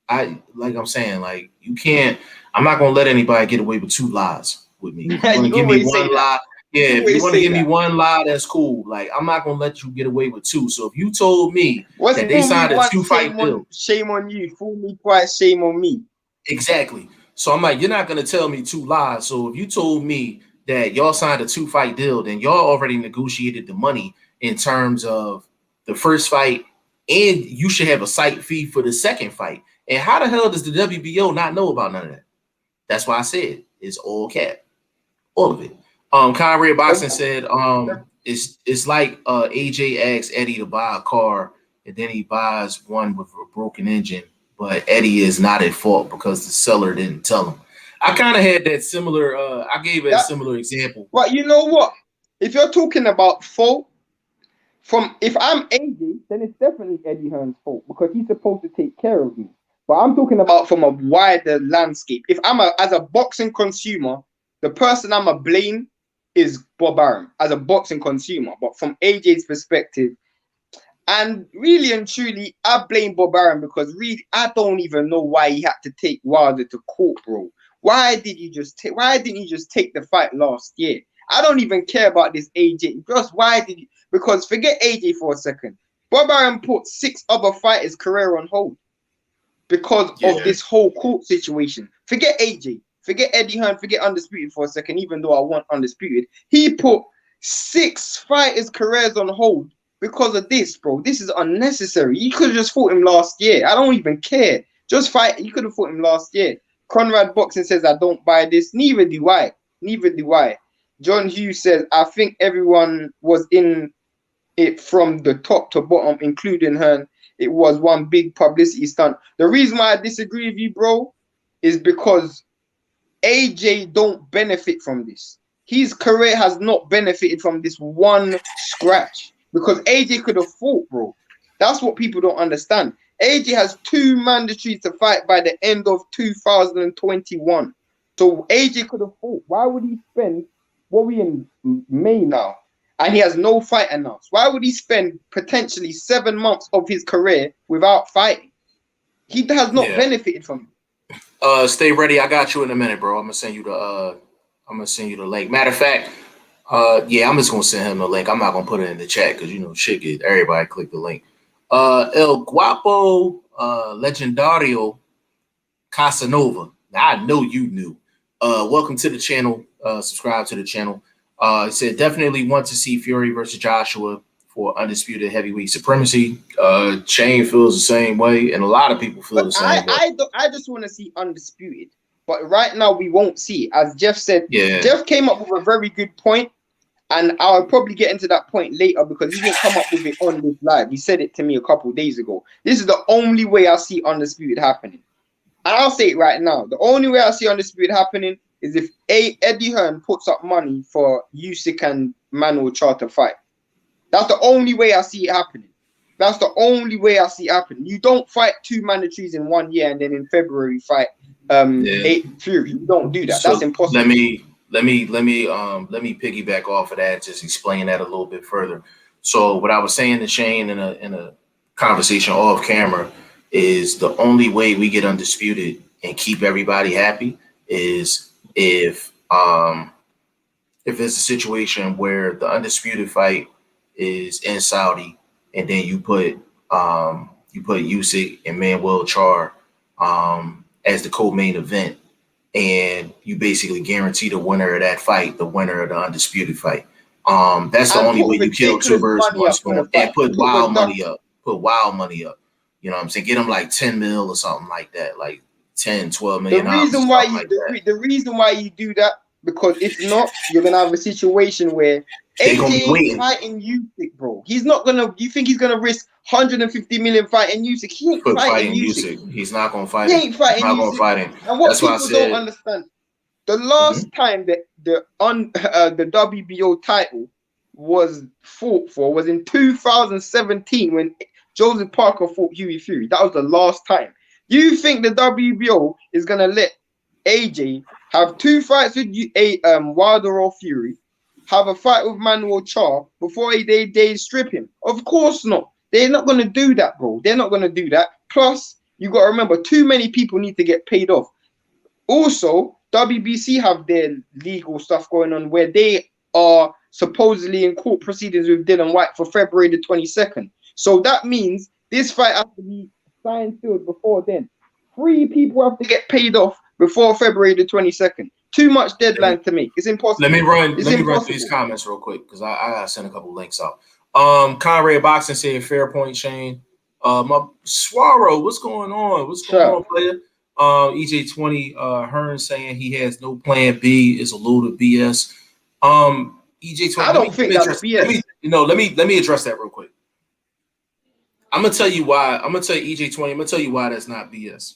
I'm saying, like you can't. I'm not gonna let anybody get away with 2 lies with me. If you want to You give me always say one that. lie, yeah. You If you always want to say give me that. one lie, that's cool. Like I'm not gonna let you get away with 2. So if you told me What's that they fool me signed a once, 2-fight deal, shame on you. Fool me twice, shame on me. exactly. So I'm like, you're not gonna tell me 2 lies. So if you told me that y'all signed a 2-fight deal, then y'all already negotiated the money in terms of the first fight, and you should have a site fee for the second fight. And how the hell does the WBO not know about none of that? That's why I said it's all cap, all of it. Conrad Boxing said, it's like AJ asked Eddie to buy a car, and then he buys one with a broken engine, but Eddie is not at fault because the seller didn't tell him. I kind of had that similar. I gave a similar example. But you know what? If you're talking about fault, if I'm AJ, then it's definitely Eddie Hearn's fault because he's supposed to take care of me. But I'm talking about from a wider landscape. If as a boxing consumer, the person I'm a blame is Bob Arum as a boxing consumer. But from AJ's perspective, and really and truly, I blame Bob Arum because really, I don't even know why he had to take Wilder to court, bro. Why didn't you just take the fight last year? I don't even care about this AJ. Just why did you? Because forget AJ for a second. Bob Arum put 6 other fighters' career on hold because of this whole court situation. Forget AJ. Forget Eddie Hearn. Forget Undisputed for a second, even though I want Undisputed. He put 6 fighters' careers on hold because of this, bro. This is unnecessary. You could have just fought him last year. I don't even care. Just fight. You could have fought him last year. Conrad Boxing says, I don't buy this. Neither do I. Neither do I. John Hughes says, I think everyone was in it from the top to bottom, including Hearn. It was one big publicity stunt. The reason why I disagree with you, bro, is because AJ don't benefit from this. His career has not benefited from this one scratch because AJ could have fought, bro. That's what people don't understand. AJ has 2 mandatories to fight by the end of 2021. So AJ could have fought. Why would he spend, what are we in May now? And he has no fight announced. Why would he spend potentially 7 months of his career without fighting? He has not benefited from it. Stay ready. I got you in a minute, bro. I'm gonna send you the link. Matter of fact, I'm just gonna send him the link. I'm not gonna put it in the chat because shit get everybody click the link. El Guapo Legendario Casanova. Now, I know you knew. Welcome to the channel. Subscribe to the channel. It said definitely want to see Fury versus Joshua for undisputed heavyweight supremacy. Shane feels the same way, and a lot of people feel the same way. I just want to see undisputed, but right now we won't see it. As Jeff said, Jeff came up with a very good point, and I'll probably get into that point later because he didn't come up with it on this live. He said it to me a couple of days ago. This is the only way I see undisputed happening, and I'll say it right now. The only way I see undisputed happening is if Eddie Hearn puts up money for Usyk and Manuel Charter fight. That's the only way I see it happening. That's the only way I see it happening. You don't fight 2 mandatories in 1 year and then in February fight 8 Fury. You don't do that. So that's impossible. Let me piggyback off of that, just explain that a little bit further. So what I was saying to Shane in a conversation off camera is the only way we get undisputed and keep everybody happy is if there's a situation where the undisputed fight is in Saudi, and then you put Usyk and Manuel Char as the co-main event, and you basically guarantee the winner of that fight, the winner of the undisputed fight. That's the only way you kill 2 birds with one stone. And put wild money up. Put wild money up. You know what I'm saying? Get them like 10 mil or something like that, like 10, 12 million. The reason why you do that, because if not, you're gonna have a situation where They gonna AJ be ain't waiting fighting Usyk, bro. He's not gonna. You think he's gonna risk 150 million fighting Usyk? He ain't for fighting fighting Usyk. Usyk. He's not gonna fight He him. ain't He's fighting not gonna Usyk. fight him. And what That's why I people don't said. understand, the last time that the WBO title was fought for was in 2017 when Joseph Parker fought Hughie Fury. That was the last time. You think the WBO is gonna let AJ have 2 fights with Wilder or Fury, have a fight with Manuel Charr before they strip him? Of course not. They're not gonna do that, bro. They're not gonna do that. Plus, you got to remember, too many people need to get paid off. Also, WBC have their legal stuff going on where they are supposedly in court proceedings with Dylan White for February the 22nd. So that means this fight has to be signed sealed before then. 3 people have to get paid off before February the 22nd. Too much deadline to make. It's impossible. Let me run through impossible. these comments real quick because I gotta send a couple links out. Conrad Boxing said fair point, Shane. My Swallow, what's going on? What's going on, player? EJ20 Hearn saying he has no plan B is a load of BS. EJ20, I don't think that's BS. Let me address that real quick. I'm gonna tell you why. I'm gonna tell you EJ20. I'm gonna tell you why that's not BS.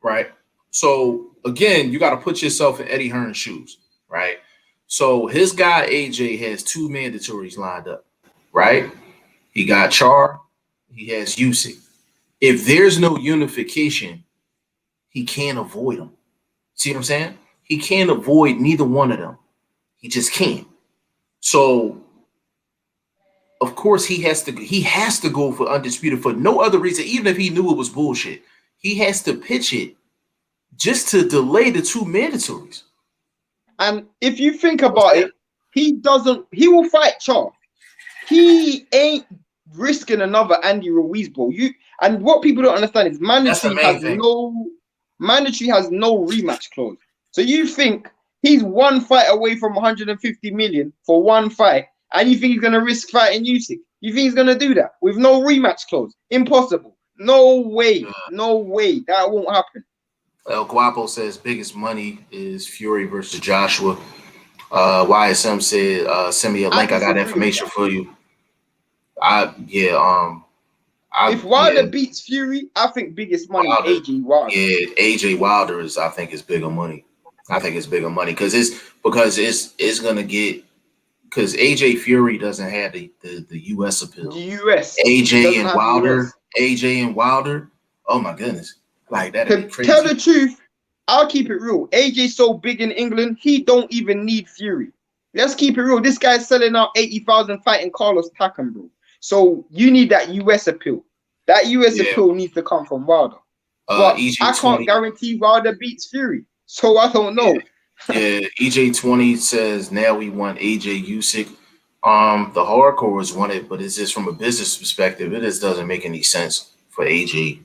Right. So again, you got to put yourself in Eddie Hearn's shoes, right? So his guy AJ has 2 mandatories lined up, right? He got Char, he has Usyk. If there's no unification, he can't avoid them. See what I'm saying? He can't avoid neither one of them. He just can't. So of course he has to go for undisputed for no other reason, even if he knew it was bullshit. He has to pitch it just to delay the 2 mandatories. And if you think about it, he will fight Char. He ain't risking another Andy Ruiz, bro. And what people don't understand is mandatory has no rematch clause. So you think he's 1 fight away from 150 million for 1 fight, and you think he's gonna risk fighting Usyk? You think he's gonna do that with no rematch clause? Impossible. No way. No way. That won't happen. El Guapo says biggest money is Fury versus Joshua. YSM said send me a link. I got information for you. If Wilder beats Fury, I think biggest money is AJ Wilder. Yeah, AJ Wilder is, I think, it's bigger money. I think it's bigger money because it's gonna get, because AJ Fury doesn't have the US appeal. The US. AJ and Wilder. Oh my goodness. Like that. To tell the truth, I'll keep it real. AJ's so big in England, he don't even need Fury. Let's keep it real. This guy's selling out 80,000 fighting Carlos Takam, bro. So you need that US appeal. That US appeal needs to come from Wilder. But I can't guarantee Wilder beats Fury. So I don't know. Yeah, EJ20 says now we want AJ Usyk. The hardcores want it, but it's just from a business perspective, it just doesn't make any sense for AJ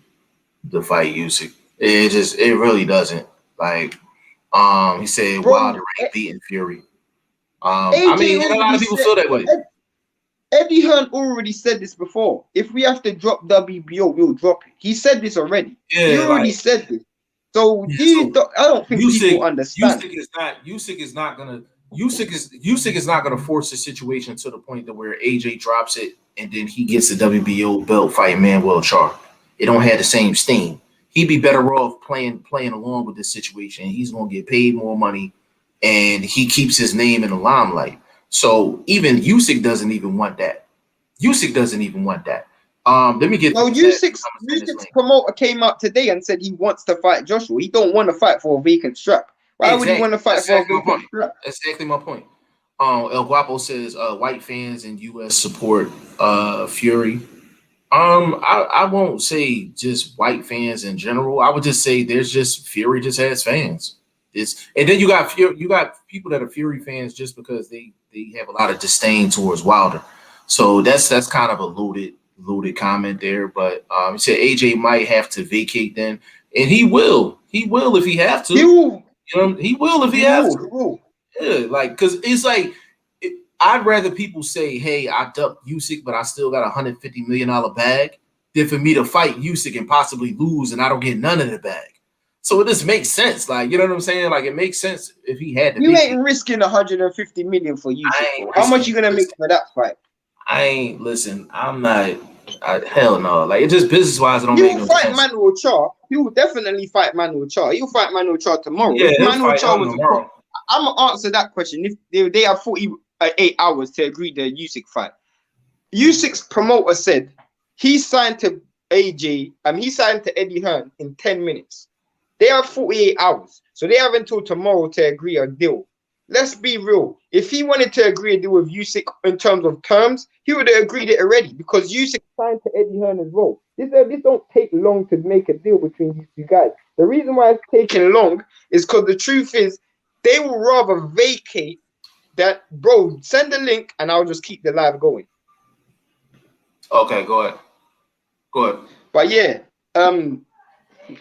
to fight Usyk. It really doesn't. Like, he said Wilder ain't beating Fury. I mean, a lot of people feel that way. Eddie Hearn already said this before. If we have to drop WBO, we'll drop it. He said this already. Yeah, he already said this. So I don't think people understand. Usyk is not gonna force the situation to the point that where AJ drops it and then he gets the WBO belt fighting Manuel Charr. It don't have the same steam. He'd be better off playing along with this situation. He's gonna get paid more money, and he keeps his name in the limelight. So even Usyk doesn't even want that. Let me get. No, Usyk's promoter came out today and said he wants to fight Joshua. He don't want to fight for a vacant strap. Why would he want to fight for a vacant strap? That's exactly my point. El Guapo says white fans in US support Fury. I won't say just white fans in general. I would just say there's just Fury just has fans. And then you got people that are Fury fans just because they have a lot of disdain towards Wilder. So that's kind of a loaded comment there. But he said AJ might have to vacate then, and he will if he have to. He will if he has to. Yeah, like, because it's like, I'd rather people say, hey, I ducked Usyk, but I still got $150 million bag, than for me to fight Usyk and possibly lose and I don't get none of the bag. So this makes sense. Like, you know what I'm saying? Like, it makes sense if he had to You be. ain't risking 150 million for Usyk, I bro. ain't How much risking. you gonna make for that fight? I ain't listen. I'm not. Hell no. Like, it just business wise, it don't He make will no fight sense. Manuel Charr. He will definitely fight Manuel Charr. He'll fight Manuel Charr tomorrow. Yeah, If he'll Manuel fight Charr him was a tomorrow. I'm gonna answer that question. If they have 48 hours to agree the Usyk fight, Usyk's promoter said he signed to AJ. He signed to Eddie Hearn in 10 minutes. They have 48 hours, so they have until tomorrow to agree a deal. Let's be real. If he wanted to agree a deal with Usyk in terms of terms, he would have agreed it already because Usyk signed to Eddie Hearn as well. This don't take long to make a deal between these two guys. The reason why it's taking long is because the truth is they will rather vacate that. Bro, send the link and I'll just keep the live going. Okay, go ahead. Go ahead. But yeah,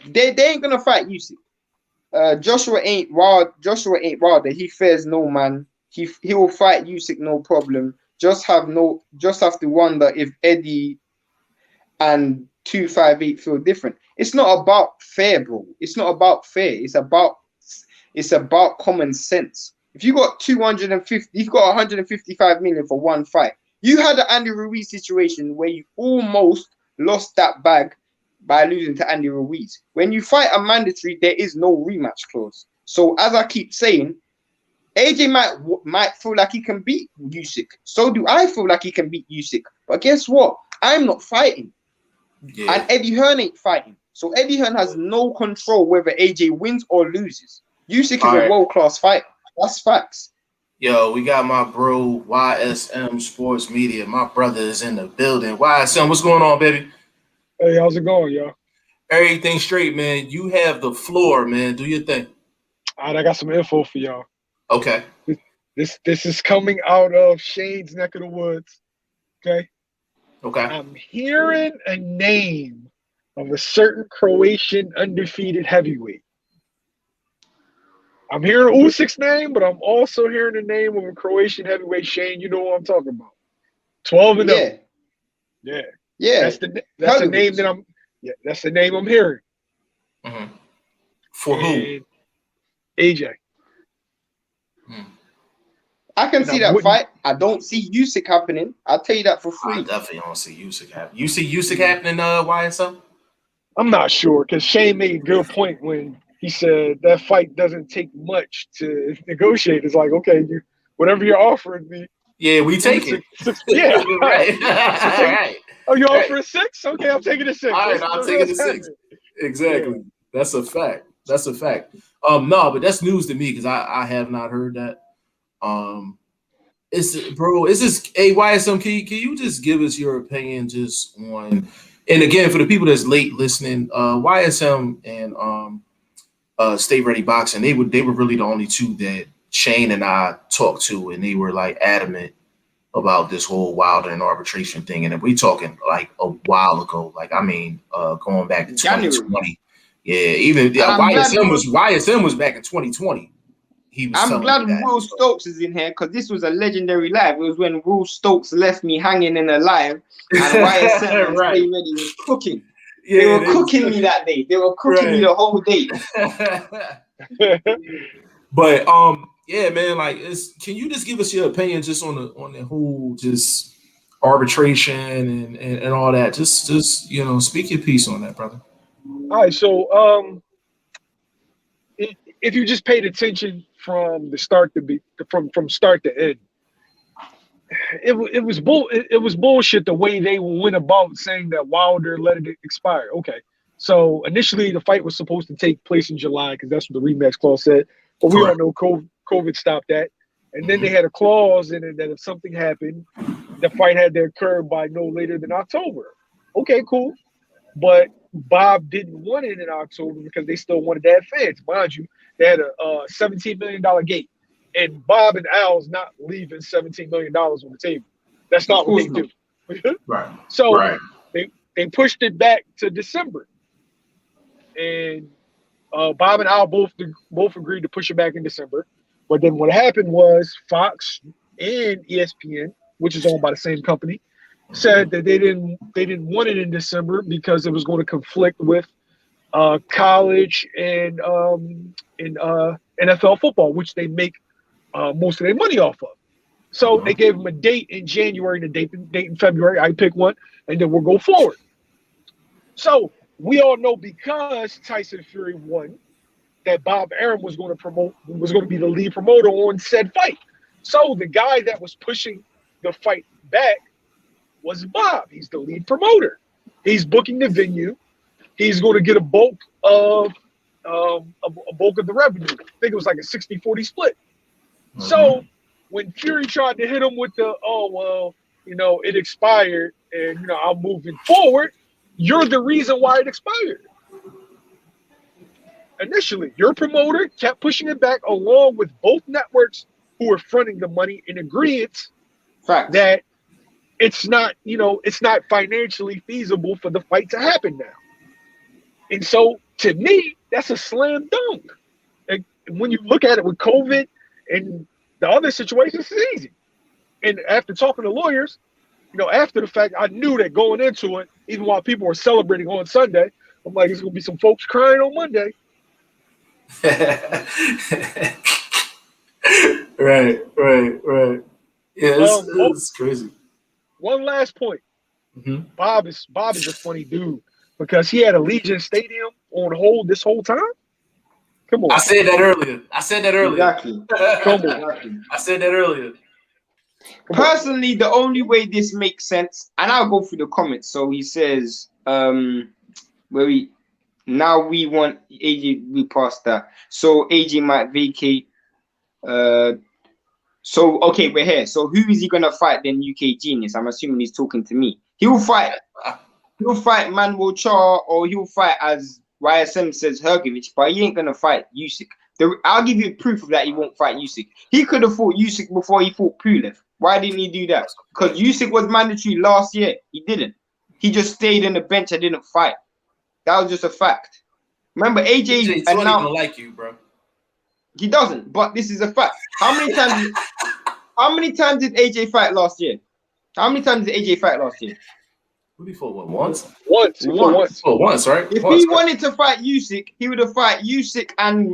they ain't gonna fight Usyk. Joshua ain't wild. Joshua ain't wilder. He fears no man. He will fight Usyk no problem. Just have to wonder if Eddie and 258 feel different. It's not about fair, bro. It's not about fair. It's about common sense. If you got 250, you've got 155 million for one fight. You had an Andy Ruiz situation where you almost lost that bag by losing to Andy Ruiz. When you fight a mandatory, there is no rematch clause. So as I keep saying, AJ might feel like he can beat Usyk. So do I feel like he can beat Usyk. But guess what? I'm not fighting. Yeah. And Eddie Hearn ain't fighting. So Eddie Hearn has no control whether AJ wins or loses. Usyk is a world-class fighter. That's facts. Yo, we got my bro YSM Sports Media. My brother is in the building. YSM, what's going on, baby? Hey, how's it going, y'all? Everything straight, man. You have the floor, man. Do your thing. All right, I got some info for y'all. Okay. This is coming out of Shane's neck of the woods. Okay. Okay. I'm hearing a name of a certain Croatian undefeated heavyweight. I'm hearing Usyk's name, but I'm also hearing the name of a Croatian heavyweight. Shane, you know what I'm talking about. 12-0. Yeah. Yeah. That's the name that I'm. Yeah, that's the name I'm hearing. Mm-hmm. For who? AJ. I can see that fight. I don't see Usyk happening. I'll tell you that for free. I definitely don't see Usyk happening. You see Usyk happening, YSL? I'm not sure because Shane made a good point when he said that fight doesn't take much to negotiate. It's like, okay, whatever you're offering me. Yeah, we take it. Yeah. Right. Right. Oh, you offering 6? Okay, I'm taking a 6. All right, I'll take it to 6. Exactly. Yeah. That's a fact. That's a fact. No, but that's news to me because I have not heard that. It's this YSM? Can you just give us your opinion just on? And again, for the people that's late listening, YSM and Stay Ready Boxing, they were really the only two that Shane and I talked to, and they were like adamant about this whole Wilder and arbitration thing. And if we talking like a while ago, like I mean, going back to 2020, yeah, even YSM was back in 2020. I'm glad Will Stokes is in here because this was a legendary live. It was when Will Stokes left me hanging in a live, and YSM and Stay Ready was cooking. Yeah, they were cooking me that day. They were cooking me the whole day. But yeah, man, like, can you just give us your opinion just on the whole just arbitration and all that? Just speak your piece on that, brother. All right, so if you just paid attention from the start from start to end, it was bullshit the way they went about saying that Wilder let it expire. Okay, so initially the fight was supposed to take place in July because that's what the rematch clause said, but we all know COVID stopped that, and then they had a clause in it that if something happened, the fight had to occur by no later than October. Okay, cool, but Bob didn't want it in October because they still wanted to have fans. Mind you, they had a $17 million gate. And Bob and Al's not leaving $17 million on the table. That's not what they do. Right. So they pushed it back to December. And Bob and Al both agreed to push it back in December. But then what happened was Fox and ESPN, which is owned by the same company, said that they didn't want it in December because it was going to conflict with college and NFL football, which they make most of their money off of. So they gave him a date in January and a date in February. I pick one, and then we'll go forward. So we all know because Tyson Fury won, that Bob Arum was going to be the lead promoter on said fight. So the guy that was pushing the fight back was Bob. He's the lead promoter. He's booking the venue. He's going to get a bulk of the revenue. I think it was like a 60-40 split. So when Fury tried to hit him with the, it expired and, I'm moving forward, you're the reason why it expired. Initially, your promoter kept pushing it back along with both networks who were fronting the money in agreement that it's not financially feasible for the fight to happen now. And so, to me, that's a slam dunk. And when you look at it with COVID and the other situations, it's easy. And after talking to lawyers, after the fact, I knew that going into it, even while people were celebrating on Sunday, I'm like, there's going to be some folks crying on Monday. Right. Yeah, it's crazy. One last point. Bob is a funny dude because he had Allegiant Stadium on hold this whole time. Come on. I said that earlier. Exactly. I said that earlier. Personally, the only way this makes sense, and I'll go through the comments. So he says, we want AJ, we passed that. So AJ might vacate. So okay, we're here. So who is he gonna fight then? UK Genius. I'm assuming he's talking to me. He'll fight Manuel Char, or he'll fight, as YSM says, Hergovich, but he ain't gonna fight Usyk. I'll give you proof of that he won't fight Usyk. He could have fought Usyk before he fought Pulev. Why didn't he do that? Because Usyk was mandatory last year. He didn't. He just stayed on the bench and didn't fight. That was just a fact. Remember, AJ and now don't like you, bro. He doesn't, but this is a fact. How many times did AJ fight last year? Who he fought? What, once? Once. Oh, once, right? If he wanted to fight Usyk, he would have fight Usyk and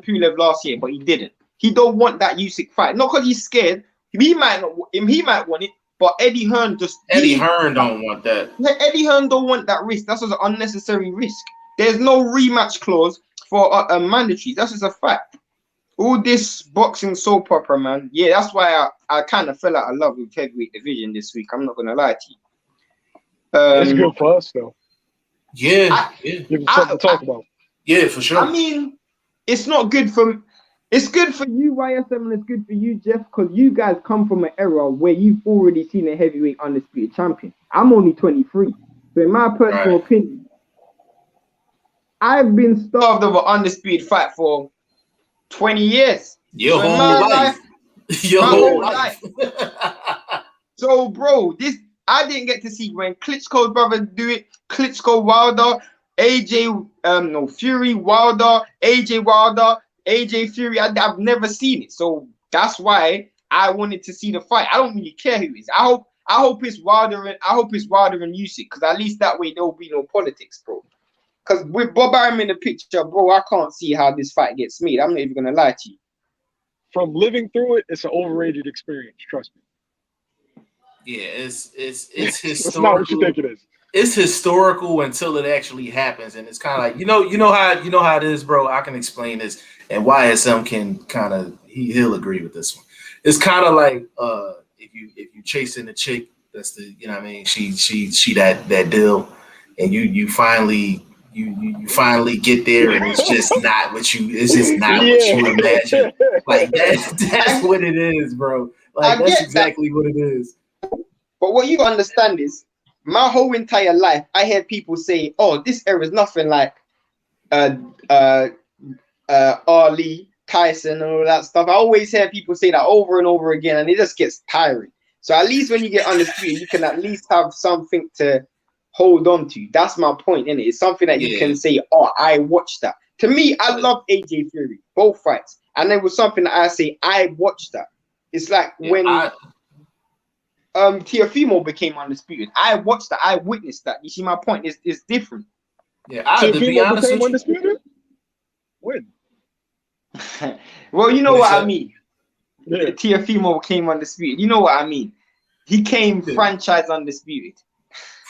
Pulev last year, but he didn't. He don't want that Usyk fight. Not because he's scared. He might want it, but Eddie Hearn don't want that. Eddie Hearn don't want that risk. That's just an unnecessary risk. There's no rematch clause for mandatory. That's just a fact. All this boxing soap opera, man. Yeah, that's why I kind of fell out of love with heavyweight division this week. I'm not gonna lie to you. It's good for us, though. Yeah. Give them something to talk about. Yeah, for sure. I mean, it's not good for. It's good for you, YSM, and it's good for you, Jeff, because you guys come from an era where you've already seen a heavyweight undisputed champion. I'm only 23, so in my personal opinion, I've been starved of an undisputed fight for 20 years. Your whole life. Your whole life. So, bro, I didn't get to see when Klitschko's brother do it. Klitschko Wilder, Fury Wilder, AJ Wilder, AJ Fury. I've never seen it, so that's why I wanted to see the fight. I don't really care who it is. I hope it's Wilder and Usyk, because at least that way there will be no politics, bro. Because with Bob Arum in the picture, bro, I can't see how this fight gets made. I'm not even gonna lie to you. From living through it, it's an overrated experience. Trust me. Yeah, it's historical. It's not what you think it is. It's historical until it actually happens, and it's kind of like you know how it is, bro. I can explain this, and YSM can kind of he'll agree with this one. It's kind of like if you chasing a chick, that's the she that deal, and you finally get there, and it's just not what you imagine. Like that's what it is, bro. Like that's exactly what it is. But what you gotta understand is, my whole entire life, I hear people say, "Oh, this era is nothing like Ali, Tyson, and all that stuff." I always hear people say that over and over again, and it just gets tiring. So at least when you get undisputed, you can at least have something to hold on to. That's my point, innit? It's something that you can say, "Oh, I watched that." To me, I love AJ Fury, both fights, and it was something that I say, "I watched that." It's like when Teofimo became undisputed. I watched that. I witnessed that. You see, my point is different. Yeah, to be Teofimo honest became with you, undisputed? When? Well, you know What he what I said? mean. Yeah. Teofimo came undisputed. You know what I mean. He came Yeah. franchise undisputed.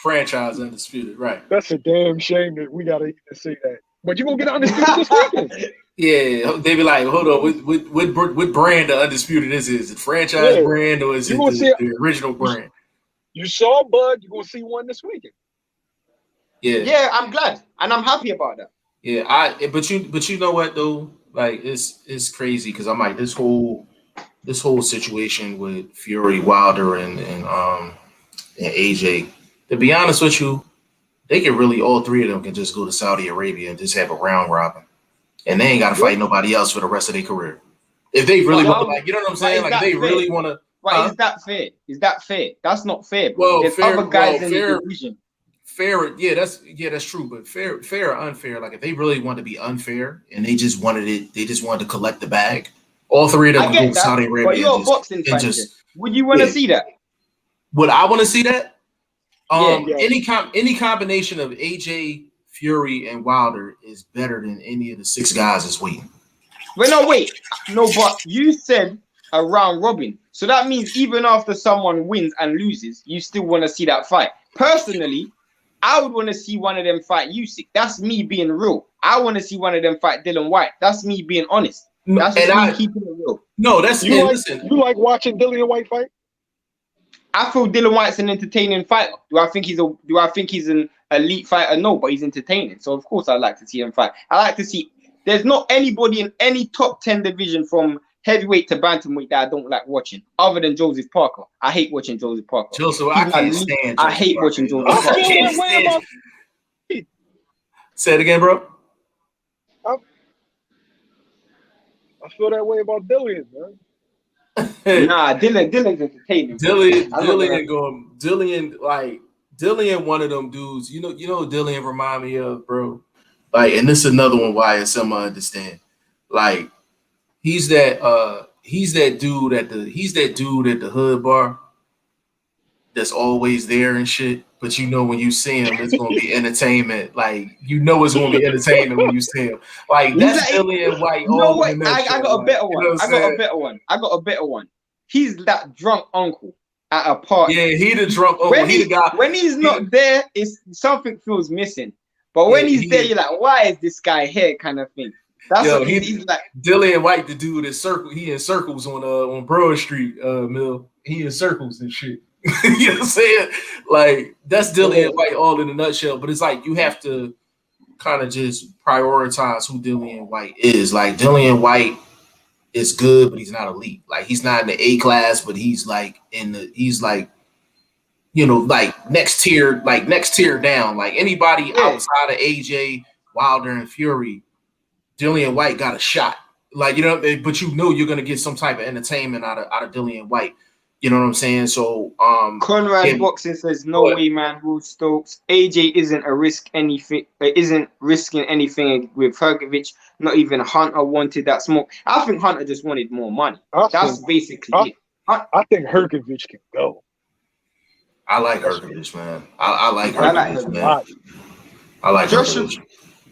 franchise undisputed, right? That's a damn shame that we gotta even say that. But you gonna get undisputed this weekend. Yeah, they be like, hold on, what brand the undisputed is it franchise Yeah. brand or is You it gonna see the original brand? you saw Bud, you're gonna see one this weekend. Yeah, Yeah, I'm glad and I'm happy about that. yeah. But you know what though? Like it's crazy because I'm like this whole situation with Fury, Wilder, and AJ. To be honest with you, they can really all three of them can just go to Saudi Arabia and just have a round robin, and they ain't got to Yep. fight nobody else for the rest of their career. If they really want to, like, you know what I'm saying? Is Like, if that they fair? really want to. But is that fair? Is that fair? That's not fair, bro. Well, There's fair. other guys Well, in fair. the division. Fair, yeah, that's true. But fair or unfair, like if they really want to be unfair and they just wanted to collect the bag, all three of them I could go get to that, Saudi but Arabia you're a boxing fan. Would you want to see that? Would I want to see that? Yeah. Any combination of AJ, Fury, and Wilder is better than any of the six guys that's waiting. But no, wait, no, but you said a round robin, so that means even after someone wins and loses, you still want to see that fight. Personally, I would want to see one of them fight Usyk. That's me being real. I want to see one of them fight Dylan White. That's me being honest. That's just me keeping it real. No, that's You listen. You like watching Dillian White fight? I feel Dylan White's an entertaining fighter. Do I think he's an elite fighter? No, but he's entertaining. So of course I like to see him fight. I like to see. There's not anybody in any top 10 division from heavyweight to bantamweight that I don't like watching, other than Joseph Parker. I hate watching Joseph Parker. Joseph, I can't stand. I hate watching Joseph Parker. I feel that way about. Say it again, bro. I feel that way about Dillian, man. Nah, Dylan's entertaining. Dillian, one of them dudes. You know Dillian remind me of, bro. Like, and this is another one why it's something I understand. Like, he's that dude at the hood bar that's always there and shit. But you know when you see him, it's gonna be entertainment. Like, you know it's gonna be entertainment when you see him. Like, that's Dillian White. You know what? I got a better one. I got a better one. He's that drunk uncle at a party. Yeah, he the drunk uncle. When he's not there, it's something feels missing. But when he's there, you're like, why is this guy here? Kind of thing. That's what he's like. Dillian White, the dude that he in circles on Broad Street, Mill. He in circles and shit. You know what I'm saying? Like, that's Dillian White all in a nutshell. But it's like you have to kind of just prioritize who Dillian White is. Like, Dillian White is good, but he's not elite. Like, he's not in the A class, but he's like next tier down. Like, anybody outside of AJ, Wilder, and Fury, Dillian White got a shot. Like, you know, but you know you're gonna get some type of entertainment out of Dillian White. You know what I'm saying? So Conrad Boxing says no way, man. Will Stokes. AJ isn't risking anything with Hrgovic. Not even Hunter wanted that smoke. I think Hunter just wanted more money. That's basically it. I think Hrgovic can go. I like Hrgovic, man. I like Hrgovic, man. I like Hrgovic.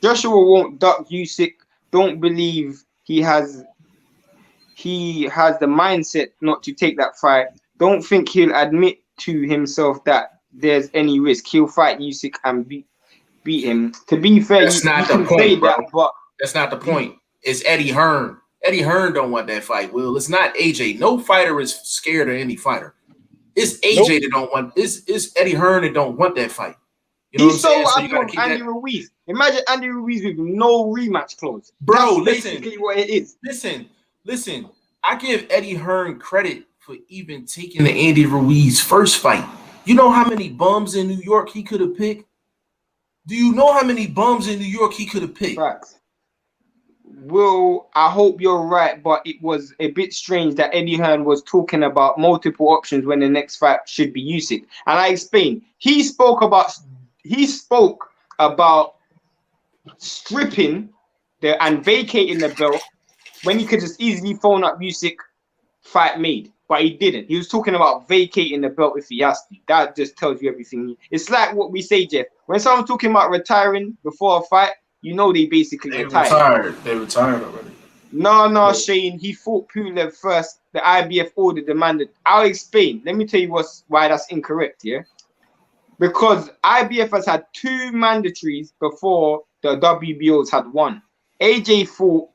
Joshua won't duck Usyk. Don't believe he has the mindset not to take that fight. Don't think he'll admit to himself that there's any risk. He'll fight Usyk and beat him. To be fair, that's not the point, bro. But that's not the point. It's Eddie Hearn. Eddie Hearn don't want that fight, Will. It's not AJ. No fighter is scared of any fighter. It's AJ that don't want. It's Eddie Hearn that don't want that fight. You know He's so happy with Andy Ruiz. Imagine Andy Ruiz with no rematch clause. Bro, that's basically what it is. Listen. I give Eddie Hearn credit for even taking the Andy Ruiz first fight. You know how many bums in New York he could have picked? Do you know how many bums in New York he could have picked? Facts. Well, I hope you're right, but it was a bit strange that Eddie Hearn was talking about multiple options when the next fight should be Usyk. And I explained. He spoke about stripping and vacating the belt when he could just easily phone up Usyk, fight made. but he didn't. He was talking about vacating the belt if he has to. That just tells you everything. It's like what we say, Jeff. When someone's talking about retiring before a fight, you know they basically retired. They retired already. No, Shane. He fought Pulev first. The IBF order demanded. I'll explain. Let me tell you why that's incorrect, yeah? Because IBF has had 2 mandatories before the WBOs had 1. AJ fought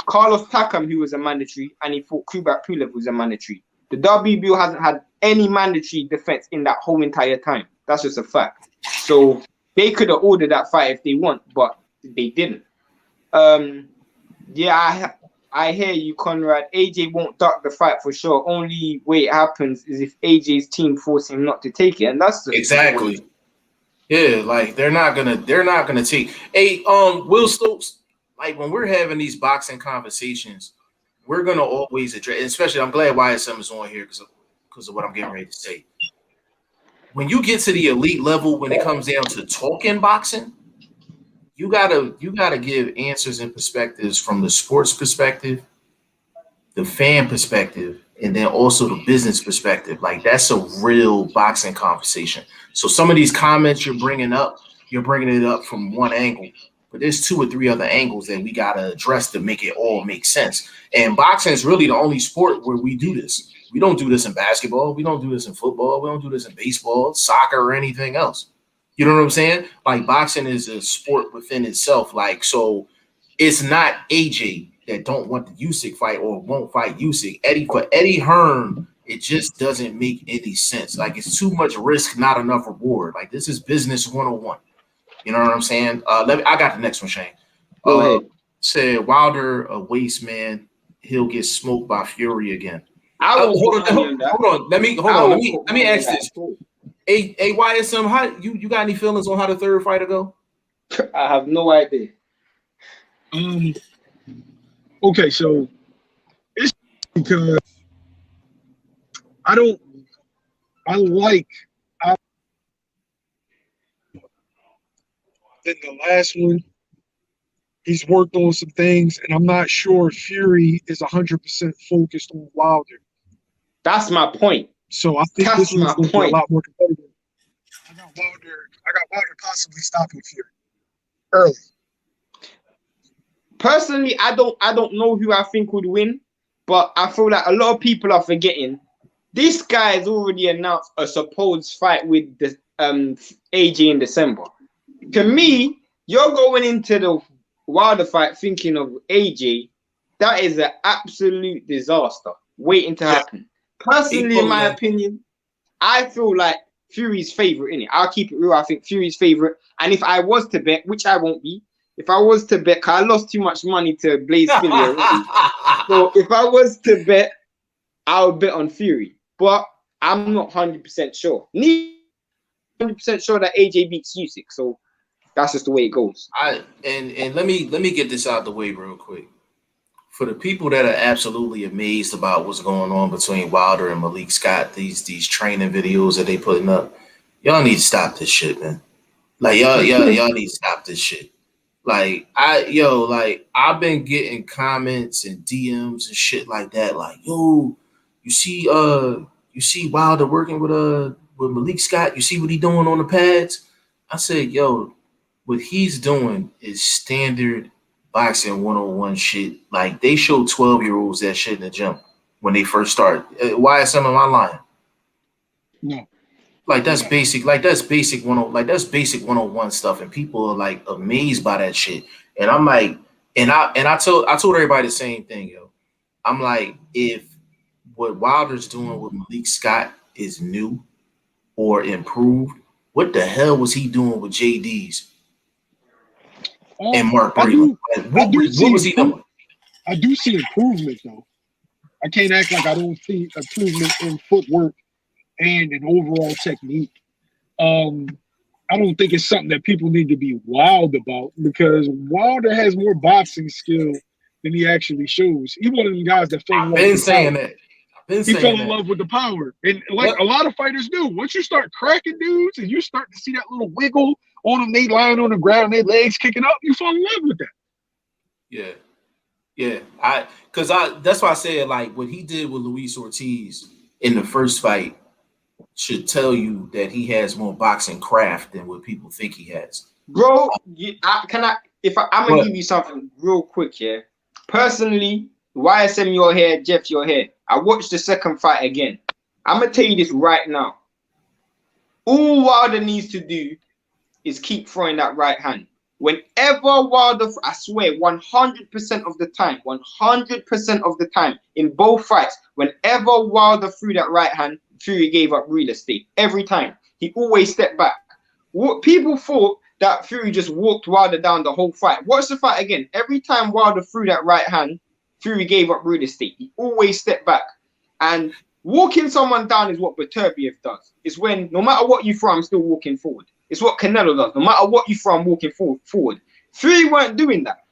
Carlos Takam, who was a mandatory, and he fought Kubrat Pulev, who was a mandatory. The WBO hasn't had any mandatory defense in that whole entire time. That's just a fact. So they could have ordered that fight if they want, but they didn't. Yeah, I hear you, Conrad. AJ won't duck the fight for sure. Only way it happens is if AJ's team force him not to take it, and that's exactly. Yeah, like they're not gonna take. Hey, Will Stokes. Like when we're having these boxing conversations, we're gonna always address. Especially, I'm glad YSM is on here because of what I'm getting ready to say. When you get to the elite level, when it comes down to talking boxing, you gotta give answers and perspectives from the sports perspective, the fan perspective, and then also the business perspective. Like that's a real boxing conversation. So some of these comments you're bringing it up from one angle, but there's 2 or 3 other angles that we gotta address to make it all make sense. And boxing is really the only sport where we do this. We don't do this in basketball. We don't do this in football. We don't do this in baseball, soccer, or anything else. You know what I'm saying? Like boxing is a sport within itself. Like, so it's not AJ that don't want the Usyk fight or won't fight Usyk. Eddie Hearn, it just doesn't make any sense. Like it's too much risk, not enough reward. Like this is business 101. You know what I'm saying? I got the next one, Shane. Go ahead. Said Wilder a waste man. He'll get smoked by Fury again. Hold on. Let me ask this. Hey, YSM, how you got any feelings on how the third fighter go? I have no idea. Okay, so it's because in the last one, he's worked on some things, and I'm not sure Fury is 100% focused on Wilder. That's my point. So I think this one's going to be a lot more competitive. I got Wilder possibly stopping Fury early. Personally, I don't know who I think would win, but I feel like a lot of people are forgetting this guy has already announced a supposed fight with the AJ in December. To me, you're going into the Wilder fight thinking of AJ. That is an absolute disaster waiting to happen. Personally, in my opinion, I feel like Fury's favorite in it. I'll keep it real. I think Fury's favorite. And if I was to bet, which I won't be, if I was to bet, because I lost too much money to Blaze Philly already. So if I was to bet, I would bet on Fury. But I'm not 100% sure. Neither 100% sure that AJ beats Usyk. So that's just the way it goes. And let me get this out the way real quick. For the people that are absolutely amazed about what's going on between Wilder and Malik Scott, these training videos that they putting up, y'all need to stop this shit, man. Like y'all need to stop this shit. Like I've been getting comments and DMs and shit like that. Like, yo, you see Wilder working with Malik Scott. You see what he doing on the pads? I said, yo, what he's doing is standard boxing 101 shit. Like they show 12-year-olds that shit in the gym when they first start. Why is some of my lying? No. Like that's basic. Like that's basic 101 stuff, and people are like amazed by that shit. And I'm like, and I told everybody the same thing, yo. I'm like, if what Wilder's doing with Malik Scott is new or improved, what the hell was he doing with JD's and Mark Breland? What was he doing? I do see improvement though. I can't act like I don't see improvement in footwork and an overall technique. I don't think it's something that people need to be wild about because Wilder has more boxing skill than he actually shows. He's one of the guys that fell in love with power. He fell in love with the power. And like a lot of fighters do, once you start cracking dudes and you start to see that little wiggle on them, they lying on the ground, their legs kicking up, you fall in love with that. Yeah. because that's why I said like what he did with Luis Ortiz in the first fight should tell you that he has more boxing craft than what people think he has. Bro, I'm gonna give you something real quick here. Personally, YSM your hair, Jeff your hair. I watched the second fight again. I'm gonna tell you this right now. All Wilder needs to do is keep throwing that right hand. Whenever Wilder, I swear, 100% of the time, 100% of the time in both fights, whenever Wilder threw that right hand, Fury gave up real estate. Every time. He always stepped back. What people thought that Fury just walked Wilder down the whole fight. Watch the fight again. Every time Wilder threw that right hand, Fury gave up real estate. He always stepped back. And walking someone down is what Beterbiev does. It's when no matter what you throw, I'm still walking forward. It's what Canelo does. No matter what you throw, I'm walking forward. Fury weren't doing that.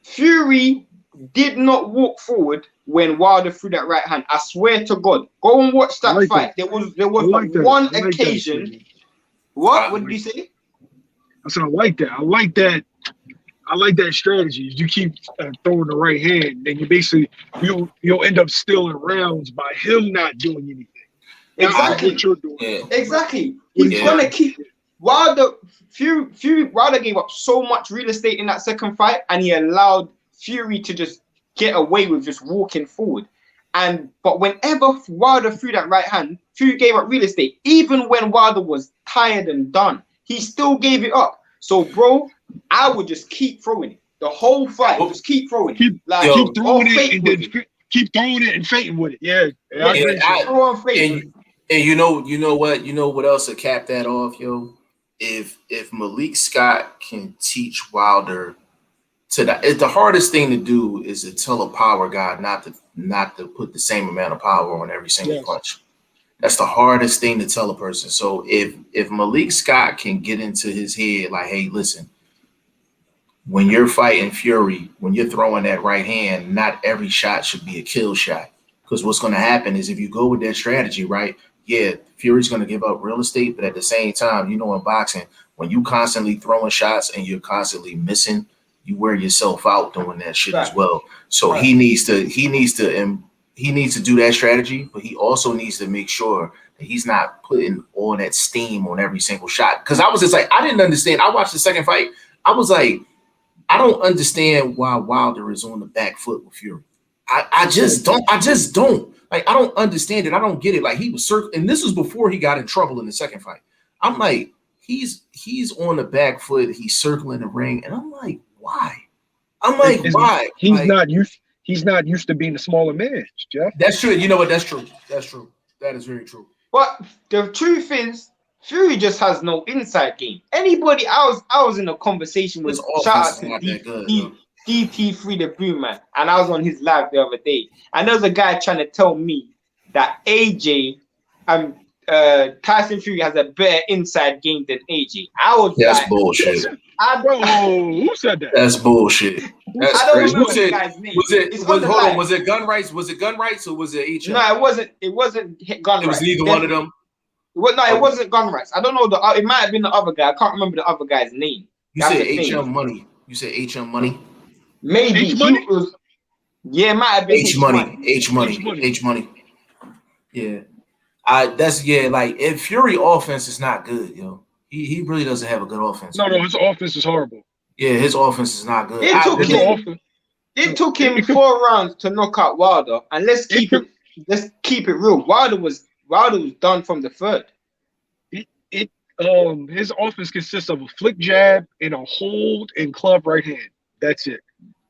Fury did not walk forward when Wilder threw that right hand. I swear to God. Go and watch that fight. There was one occasion. What? What did you say? I said I like that. I like that strategy. You keep throwing the right hand, and you basically you'll end up stealing rounds by him not doing anything. Exactly. What you're doing. Yeah. Exactly. He's gonna keep Wilder. Wilder gave up so much real estate in that second fight, and he allowed Fury to just get away with just walking forward. But whenever Wilder threw that right hand, Fury gave up real estate. Even when Wilder was tired and done, he still gave it up. So, bro, I would just keep throwing it. The whole fight, just keep throwing it. Keep throwing it and then keep throwing it and fainting with it. Yeah. And you know what else to cap that off, yo? If Malik Scott can teach Wilder to that, the hardest thing to do is to tell a power guy not to put the same amount of power on every single punch. That's the hardest thing to tell a person. So if Malik Scott can get into his head like, hey, listen, when you're fighting Fury, when you're throwing that right hand, not every shot should be a kill shot. Because what's going to happen is if you go with that strategy, right, yeah, Fury's going to give up real estate, but at the same time, you know, in boxing, when you constantly throwing shots and you're constantly missing, you wear yourself out doing that shit as well. So he needs to do that strategy, but he also needs to make sure that he's not putting all that steam on every single shot. Because I was just like, I didn't understand. I watched the second fight. I was like, I don't understand why Wilder is on the back foot with Fury. I just don't. Like, I don't understand it. I don't get it. Like, he was circling, and this was before he got in trouble in the second fight. I'm like, he's on the back foot. He's circling the ring, and I'm like, why? I'm like, why? He's like, not used to being a smaller man, Jeff. That's true. You know what? That's true. That's true. That is very true. But the truth is, Fury just has no inside game. Anybody, I was in a conversation with shout out to DT3 the Boom Man, and I was on his live the other day, and there was a guy trying to tell me that Tyson Fury has a better inside game than AJ. I was that's bullshit. Who said that? That's bullshit. That's I don't crazy. remember the guy's name. Was it gun rights? Was it gun rights or was it HM? No, it wasn't gun rights. It was neither one of them. It wasn't gun rights. I don't know it might have been the other guy. I can't remember the other guy's name. You said HM Money. You said HM Money. Maybe H-Money? Yeah, it might have been H Money. Yeah. Like if Fury offense is not good, yo. He really doesn't have a good offense. No, his offense is horrible. Yeah, his offense is not good. It took him 4 rounds to knock out Wilder, and let's keep it real. Wilder was done from the third. His offense consists of a flick jab and a hold and club right hand. That's it.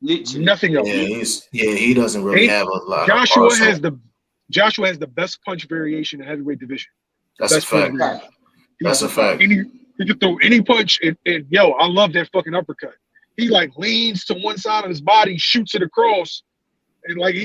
Literally. Nothing else. He doesn't really have a lot. Joshua has the best punch variation in heavyweight division. That's a fact. That's a fact. He can throw any punch, and yo, I love that fucking uppercut. He like leans to one side of his body, shoots it across, and like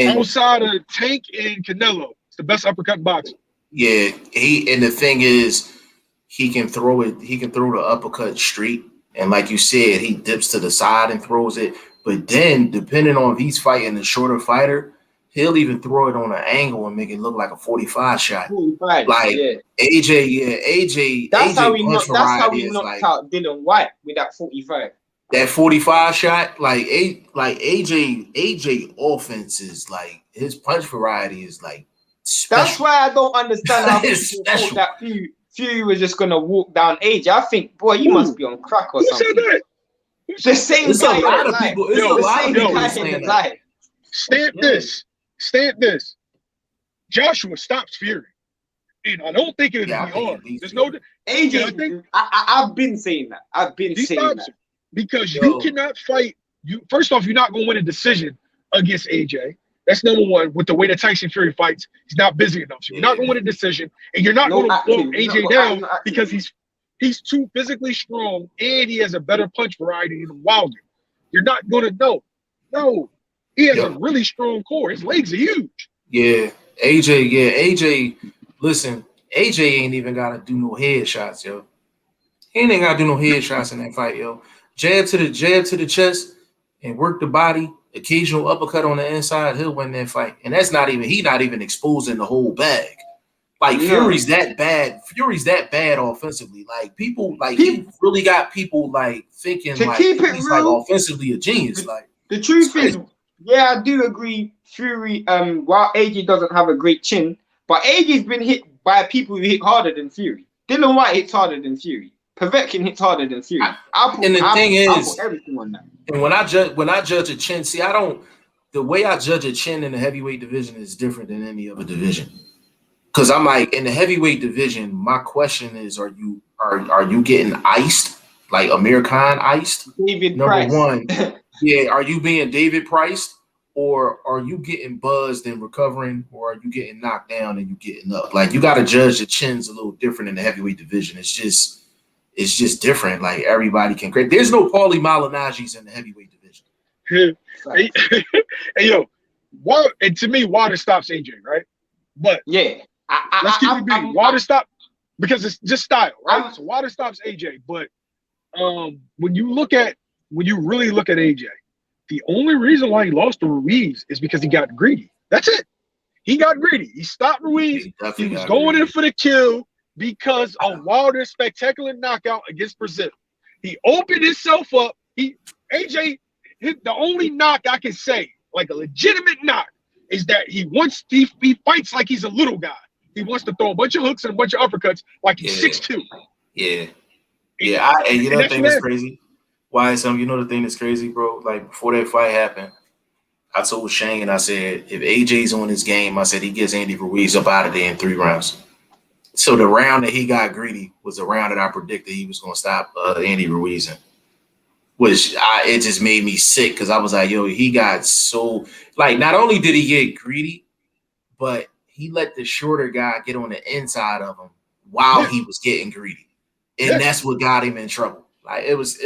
outside of Tank and Canelo, it's the best uppercut in boxing. Yeah, and the thing is, he can throw it. He can throw the uppercut straight, and like you said, he dips to the side and throws it. But then, depending on if he's fighting the shorter fighter, he'll even throw it on an angle and make it look like a 45 shot. 45, like AJ. That's AJ how he knocked out Dylan White with that 45. That 45 shot, like AJ offense is like his punch variety is like special. That's why I don't understand how It's people special. thought that Fury was just gonna walk down AJ. I think, boy, you must be on crack or Who said something. that? The same It's a guy lot in of the live. people. It's a The lot of same people guy that's in the saying that. live. Stamp this. Joshua stops Fury. And I don't think it'd be hard. There's no AJ, I've been saying that. I've been saying that. Because you cannot fight. First off, you're not going to win a decision against AJ. That's number one. With the way that Tyson Fury fights, he's not busy enough. So you're not going to win a decision, and you're not going to slow AJ down because he's too physically strong and he has a better punch variety than Wilder. You're not going to know. No, he has a really strong core. His legs are huge. Yeah, AJ. Listen, AJ ain't even got to do no headshots, yo. He ain't got to do no headshots in that fight, yo. Jab to the chest and work the body. Occasional uppercut on the inside, he'll win that fight. And that's not even exposing the whole bag. Like Fury's that bad. Fury's that bad offensively. Like people, like he really got people like thinking to like keep it he's real, like offensively a genius. Like the truth is, yeah, I do agree. Fury, while AJ doesn't have a great chin, but AJ's been hit by people who hit harder than Fury. Dylan White hits harder than Fury. Povetkin hits harder than Fury. I'll put everything on that. And when I judge a chin, see, the way I judge a chin in the heavyweight division is different than any other division. Because I'm like, in the heavyweight division, my question is, are you getting iced, like Amir Khan iced? David Number Price. one, yeah, are you being David Priced, or are you getting buzzed and recovering, or are you getting knocked down and you getting up? Like, you got to judge the chins a little different in the heavyweight division. It's just different. Like, everybody can create. There's no Paulie Malignaggi's in the heavyweight division. Hey, yo, and to me, Wilder stops AJ, right? But yeah, let's keep it being. Wilder stop because it's just style, right? So Wilder stops AJ, but when you really look at AJ, the only reason why he lost to Ruiz is because he got greedy. That's it. He got greedy. He stopped Ruiz. He was going in for the kill because of Wilder's spectacular knockout against Brazil. He opened himself up. AJ hit the only knock I can say, like a legitimate knock, is that he fights like he's a little guy. He wants to throw a bunch of hooks and a bunch of uppercuts like he's 6'2". Yeah. Yeah. And you know the thing that's crazy? Why you know the thing that's crazy, bro? Like, before that fight happened, I told Shane, I said, if AJ's on his game, I said he gets Andy Ruiz up out of there in 3 rounds. So the round that he got greedy was the round that I predicted he was going to stop Andy Ruiz in. It just made me sick because I was like, yo, he got so, like, not only did he get greedy, but he let the shorter guy get on the inside of him while he was getting greedy. And that's what got him in trouble. Like, it was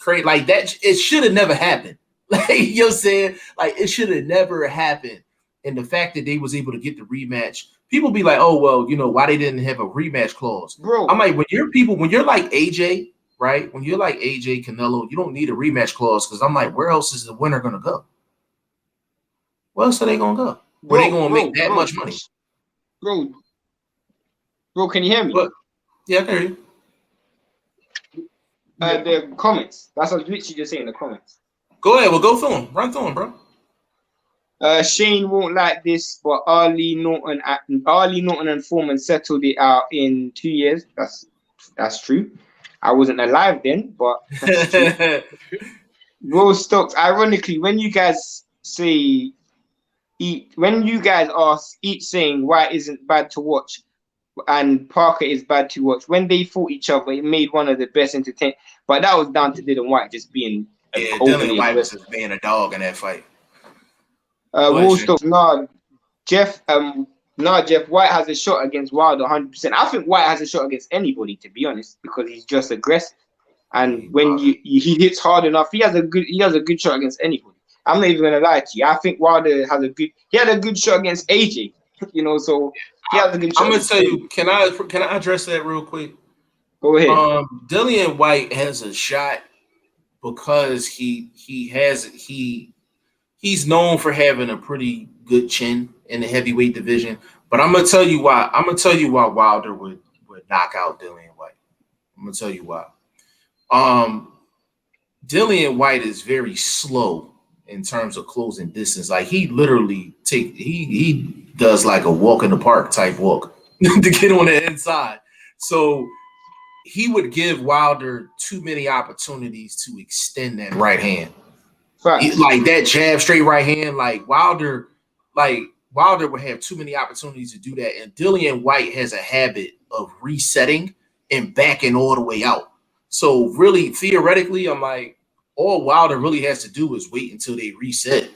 crazy. Like, that, it should have never happened. Like, you know what I'm saying? Like, it should have never happened. And the fact that they was able to get the rematch, people be like, oh, well, you know, why they didn't have a rematch clause. Bro, I'm like, when you're like AJ, right? When you're like AJ Canelo, you don't need a rematch clause, because I'm like, where else is the winner going to go? Where else are they going to go? Where they going to make that much money? Bro, can you hear me? But, yeah, I can hear you. The comments. That's what I was literally just saying, the comments. Go ahead. Well, go through them. Run through them, bro. Shane won't like this, but Ali Norton and Foreman settled it out in 2 years. That's true. I wasn't alive then, but that's true. Rose Stokes, ironically, when you guys are each saying White isn't bad to watch and Parker is bad to watch, when they fought each other, it made one of the best entertainment. But that was down to Dylan White just being Dylan White was just being a dog in that fight. Stokes, Jeff White has a shot against Wilder 100%. I think White has a shot against anybody, to be honest, because he's just aggressive. And when he hits hard enough, he has a good shot against anybody. I'm not even gonna lie to you. I think Wilder had a good shot against AJ. You know, so he has a good shot. I'm gonna tell you, can I address that real quick? Go ahead. Dillian White has a shot because he's known for having a pretty good chin in the heavyweight division. But I'm gonna tell you why. Wilder would knock out Dillian White. I'm gonna tell you why. Dillian White is very slow in terms of closing distance. Like he literally he does like a walk in the park type walk to get on the inside. So he would give Wilder too many opportunities to extend that right hand. Like that jab, straight right hand. Like Wilder would have too many opportunities to do that. And Dillian White has a habit of resetting and backing all the way out. So really, theoretically, I'm like, all Wilder really has to do is wait until they reset,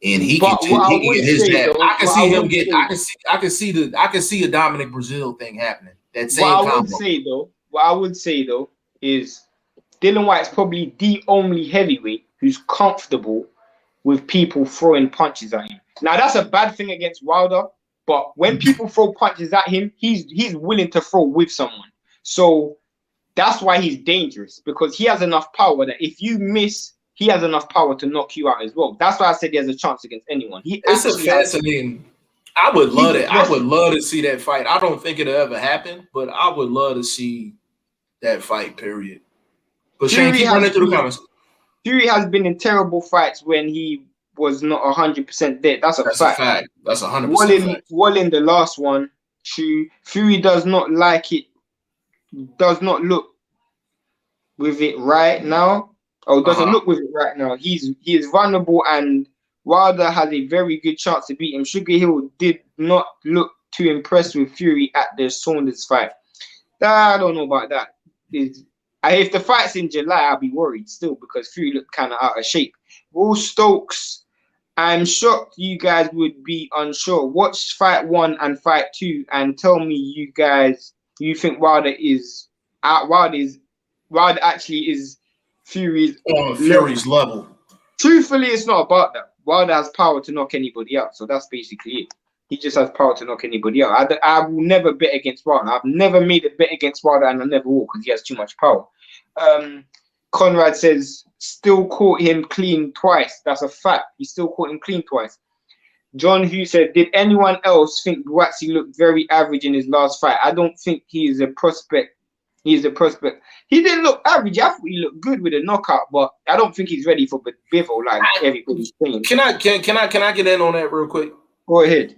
and he can get his jab. I can see him get. I can see a Dominic Brazil thing happening. That same combo. What I would say though is Dillian White's probably the only heavyweight who's comfortable with people throwing punches at him. Now that's a bad thing against Wilder, but when people throw punches at him, he's willing to throw with someone. So that's why he's dangerous, because he has enough power that if you miss, he has enough power to knock you out as well. That's why I said he has a chance against anyone. It's a fascinating. I would love it. I would love to see that fight. I don't think it'll ever happen, but I would love to see that fight. Period. But Shane, keep running through the comments. Fury has been in terrible fights when he was not 100% there. That's a fact. That's 100% fact. Well, in the last one, true. Fury does not like it. Does not look with it right now. Or doesn't look with it right now. He is vulnerable, and Wilder has a very good chance to beat him. Sugar Hill did not look too impressed with Fury at the Saunders fight. I don't know about that. If the fight's in July, I'll be worried still, because Fury looked kind of out of shape. Will Stokes, I'm shocked you guys would be unsure. Watch fight 1 and fight 2 and tell me you guys you think Wilder actually is Fury's level. Truthfully, it's not about that. Wilder has power to knock anybody out, so that's basically it. He just has power to knock anybody out. I will never bet against Wilder. I've never made a bet against Wilder, and I never will, because he has too much power. Conrad says, still caught him clean twice. That's a fact. He still caught him clean twice. John Hughes said, did anyone else think Buatsi looked very average in his last fight? I don't think he is a prospect. He didn't look average. I thought he looked good with a knockout, but I don't think he's ready for Bivol like everybody's saying. Can I get in on that real quick? Go ahead.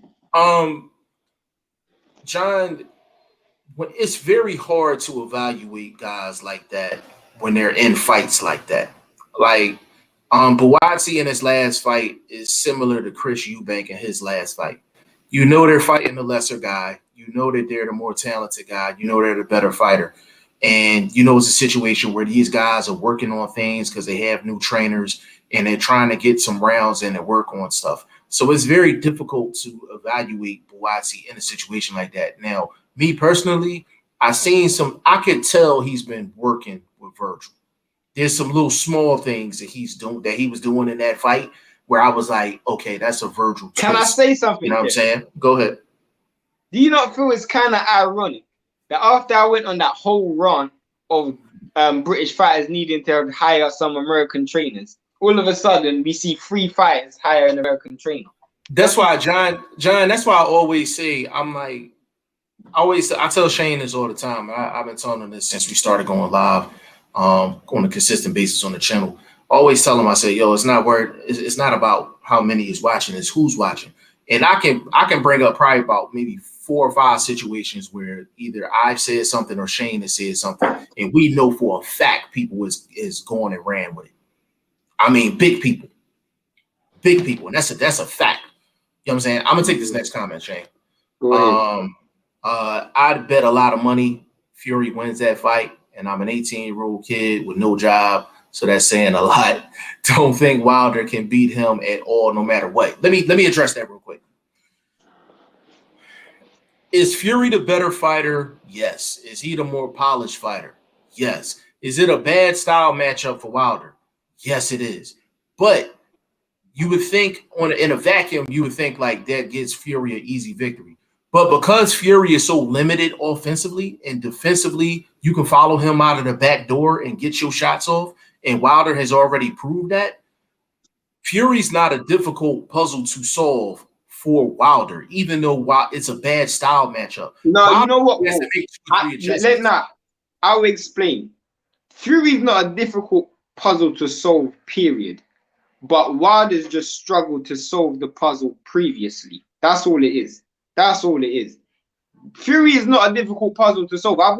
John, it's very hard to evaluate guys like that when they're in fights like that. Like, Buatsi in his last fight is similar to Chris Eubank in his last fight. You know they're fighting the lesser guy. You know that they're the more talented guy. You know they're the better fighter. And you know it's a situation where these guys are working on things because they have new trainers and they're trying to get some rounds in and work on stuff. So it's very difficult to evaluate Buatsi in a situation like that. Now, me personally, I could tell he's been working with Virgil. There's some little small things that he was doing in that fight where I was like, okay, that's a Virgil twist. Can I say something? You know what I'm saying? Go ahead. Do you not feel it's kind of ironic that after I went on that whole run of British fighters needing to hire some American trainers, all of a sudden we see 3 fighters hire an American trainer? That's why, John, that's why I always say, I tell Shane this all the time. I've been telling him this since we started going live on a consistent basis on the channel. I always tell him, I say, yo, it's not about how many is watching, it's who's watching. And I can bring up probably about maybe 4 or 5 situations where either I've said something or Shane has said something, and we know for a fact people is going and ran with it. I mean, big people, and that's a fact. You know what I'm saying? I'm gonna take this next comment, Shane. I'd bet a lot of money Fury wins that fight, and I'm an 18-year-old kid with no job, so that's saying a lot. Don't think Wilder can beat him at all, no matter what. Let me address that real quick. Is Fury the better fighter? Yes. Is he the more polished fighter? Yes. Is it a bad style matchup for Wilder? Yes, it is. But you would think in a vacuum, you would think like that gives Fury an easy victory. But because Fury is so limited offensively and defensively, you can follow him out of the back door and get your shots off. And Wilder has already proved that. Fury's not a difficult puzzle to solve for Wilder, even though it's a bad style matchup. No, Wilder, you know what? I'll explain. Fury's not a difficult puzzle to solve, period. But Wilder's just struggled to solve the puzzle previously. That's all it is. That's all it is. Fury is not a difficult puzzle to solve. I've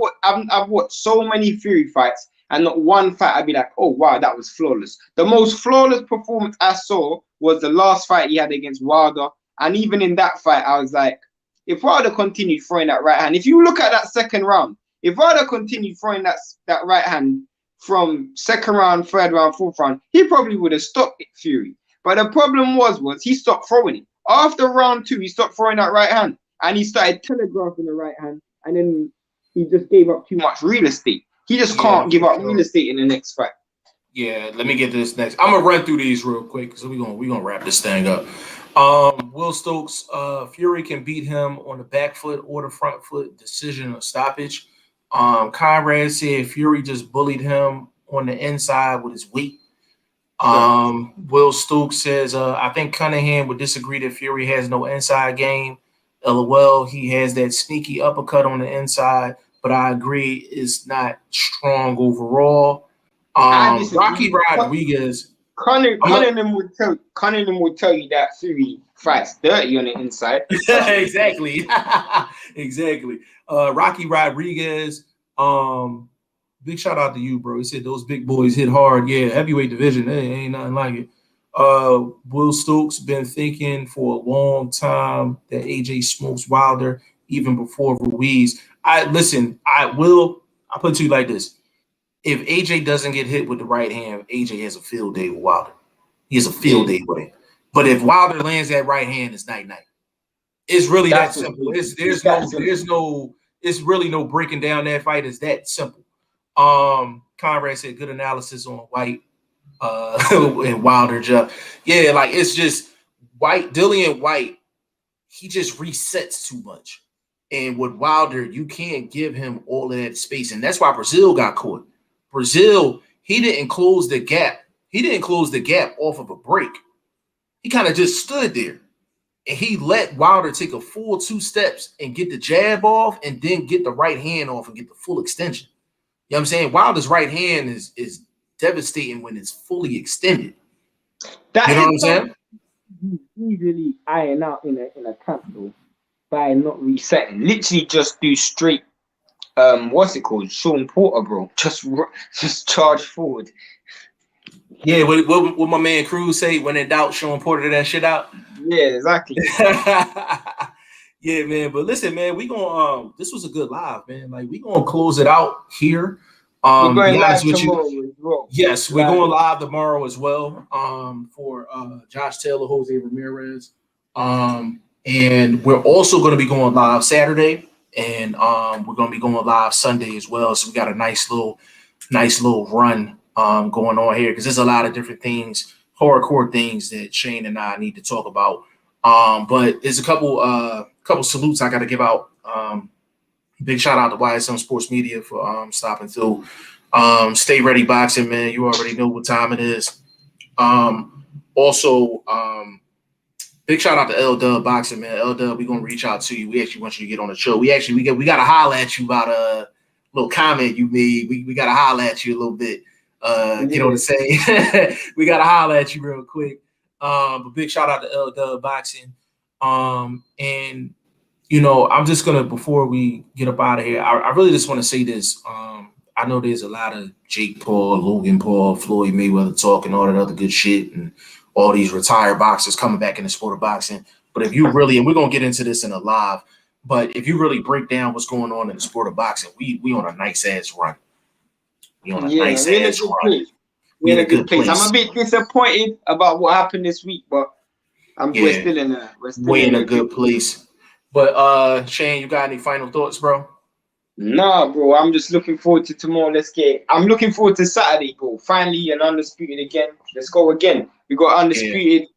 watched so many Fury fights, and not one fight I'd be like, oh wow, that was flawless. The most flawless performance I saw was the last fight he had against Wilder. And even in that fight, I was like, if Wilder continued throwing that right hand, if you look at that second round, if Wilder continued throwing that right hand from second round, third round, fourth round, he probably would have stopped it, Fury. But the problem was he stopped throwing it. After round 2, he stopped throwing that right hand. And he started telegraphing the right hand, and then he just gave up too much real estate. He just can't give up real estate in the next fight. Yeah, let me get to this next. I'm gonna run through these real quick, so we're gonna wrap this thing up. Will Stokes, Fury can beat him on the back foot or the front foot, decision or stoppage. Conrad said Fury just bullied him on the inside with his weight. Will Stokes says, I think Cunningham would disagree that Fury has no inside game. LOL, he has that sneaky uppercut on the inside, but I agree it's not strong overall. Rocky Rodriguez. Cunningham would tell you that Fury fights dirty on the inside. Exactly. Exactly. Rocky Rodriguez. Big shout out to you, bro. He said those big boys hit hard. Yeah, heavyweight division. Ain't nothing like it. Will Stokes been thinking for a long time that AJ smokes Wilder even before Ruiz. I'll put it to you like this. If AJ doesn't get hit with the right hand, AJ has a field day with Wilder. He has a field day with him. But if Wilder lands that right hand, it's night-night. It's really that simple. It's really no breaking down that fight. It's that simple. Conrad said good analysis on White. And Wilder Jeff. Yeah, like it's just Dillian White, he just resets too much. And with Wilder, you can't give him all of that space. And that's why Brazil got caught. Brazil, he didn't close the gap. He didn't close the gap off of a break. He kind of just stood there. And he let Wilder take a full 2 steps and get the jab off and then get the right hand off and get the full extension. You know what I'm saying? Wilder's right hand is devastating when it's fully extended. You know what I'm saying? Easily iron out in a camp though by not resetting. Literally just do straight. What's it called? Sean Porter, bro. Just charge forward. Yeah, what my man Cruz say? When in doubt, Sean Porter that shit out. Yeah, exactly. Yeah, man. But listen, man, we gonna this was a good live, man. Like we gonna close it out here. We're going live tomorrow as well. Yes, we're going live tomorrow as well. For Josh Taylor, Jose Ramirez. And we're also going to be going live Saturday, and we're going to be going live Sunday as well. So we got a nice little run going on here because there's a lot of different things, hardcore things that Shane and I need to talk about. But there's a couple salutes I got to give out. Big shout out to YSM Sports Media for stopping through. Stay ready boxing, man. You already know what time it is. Also, big shout out to L Dub Boxing, man. L Dub, we're gonna reach out to you. We actually want you to get on the show. We gotta holler at you about a little comment you made. We gotta holler at you a little bit. You know what I'm saying? We gotta holler at you real quick. But big shout out to L Dub Boxing. And you know, I'm just gonna, before we get up out of here, I really just want to say this. I know there's a lot of Jake Paul, Logan Paul, Floyd Mayweather talking all that other good shit, and all these retired boxers coming back in the sport of boxing. But if you really, and we're gonna get into this in a live, but if you really break down what's going on in the sport of boxing, we on a nice ass run. We on a nice ass run. We in a good place. I'm a bit disappointed about what happened this week, but we're still in a good place. But Shane, you got any final thoughts, bro? Nah, bro. I'm just looking forward to tomorrow. I'm looking forward to Saturday, bro. Finally, an undisputed again. Let's go again. We got undisputed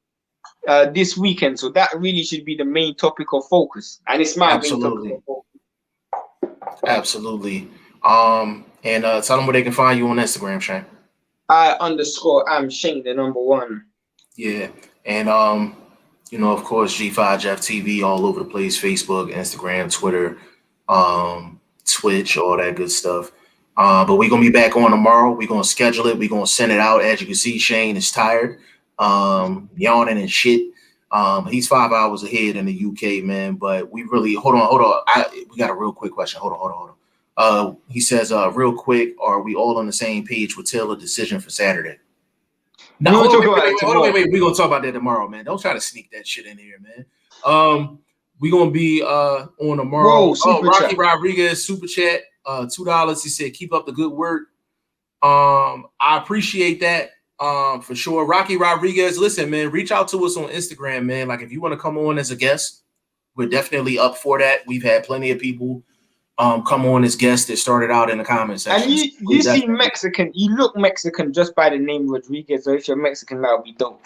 this weekend, so that really should be the main topic of focus. And it's my main topic of focus. Absolutely. And tell them where they can find you on Instagram, Shane. I'm Shane, the number 1. Yeah, and you know, of course, G5 Jeff TV all over the place, Facebook, Instagram, Twitter, Twitch, all that good stuff. But we're gonna be back on tomorrow. We're gonna schedule it. We're gonna send it out. As you can see, Shane is tired, yawning and shit. He's 5 hours ahead in the UK, man. But we really hold on. We got a real quick question. Hold on. He says, real quick, are we all on the same page with Taylor decision for Saturday? No, hold on, wait. We're gonna talk about that tomorrow, man. Don't try to sneak that shit in here, man. We're gonna be on tomorrow. Rocky Rodriguez super chat, $2. He said, keep up the good work. I appreciate that. For sure. Rocky Rodriguez, listen, man, reach out to us on Instagram, man. Like if you want to come on as a guest, we're definitely up for that. We've had plenty of people come on as guests that started out in the comment section. And you seem Mexican. You look Mexican just by the name Rodriguez. So if you're Mexican, that would be dope.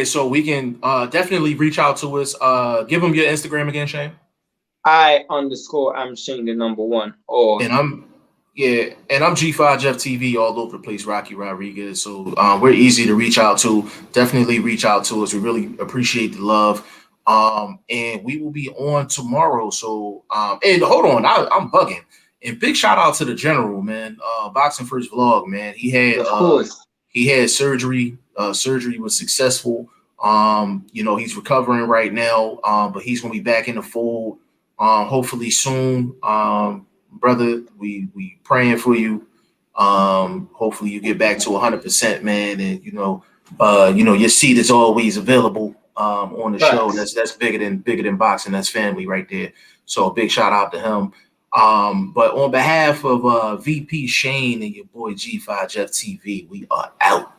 So we can definitely reach out to us. Give them your Instagram again, Shane. I'm Shane the number 1. And I'm G5 Jeff TV all over the place, Rocky Rodriguez. So we're easy to reach out to. Definitely reach out to us. We really appreciate the love. And we will be on tomorrow. So and hold on, I'm bugging. And big shout out to the general, man. BoxingFirst Vlog, man. He had surgery. Surgery was successful. He's recovering right now. But he's gonna be back in the fold hopefully soon. Brother, we praying for you. Hopefully you get back to 100%, man. And your seat is always available on the show. That's bigger than boxing. That's family right there. So a big shout out to him. But on behalf of VP Shane and your boy G5 Jeff TV, we are out.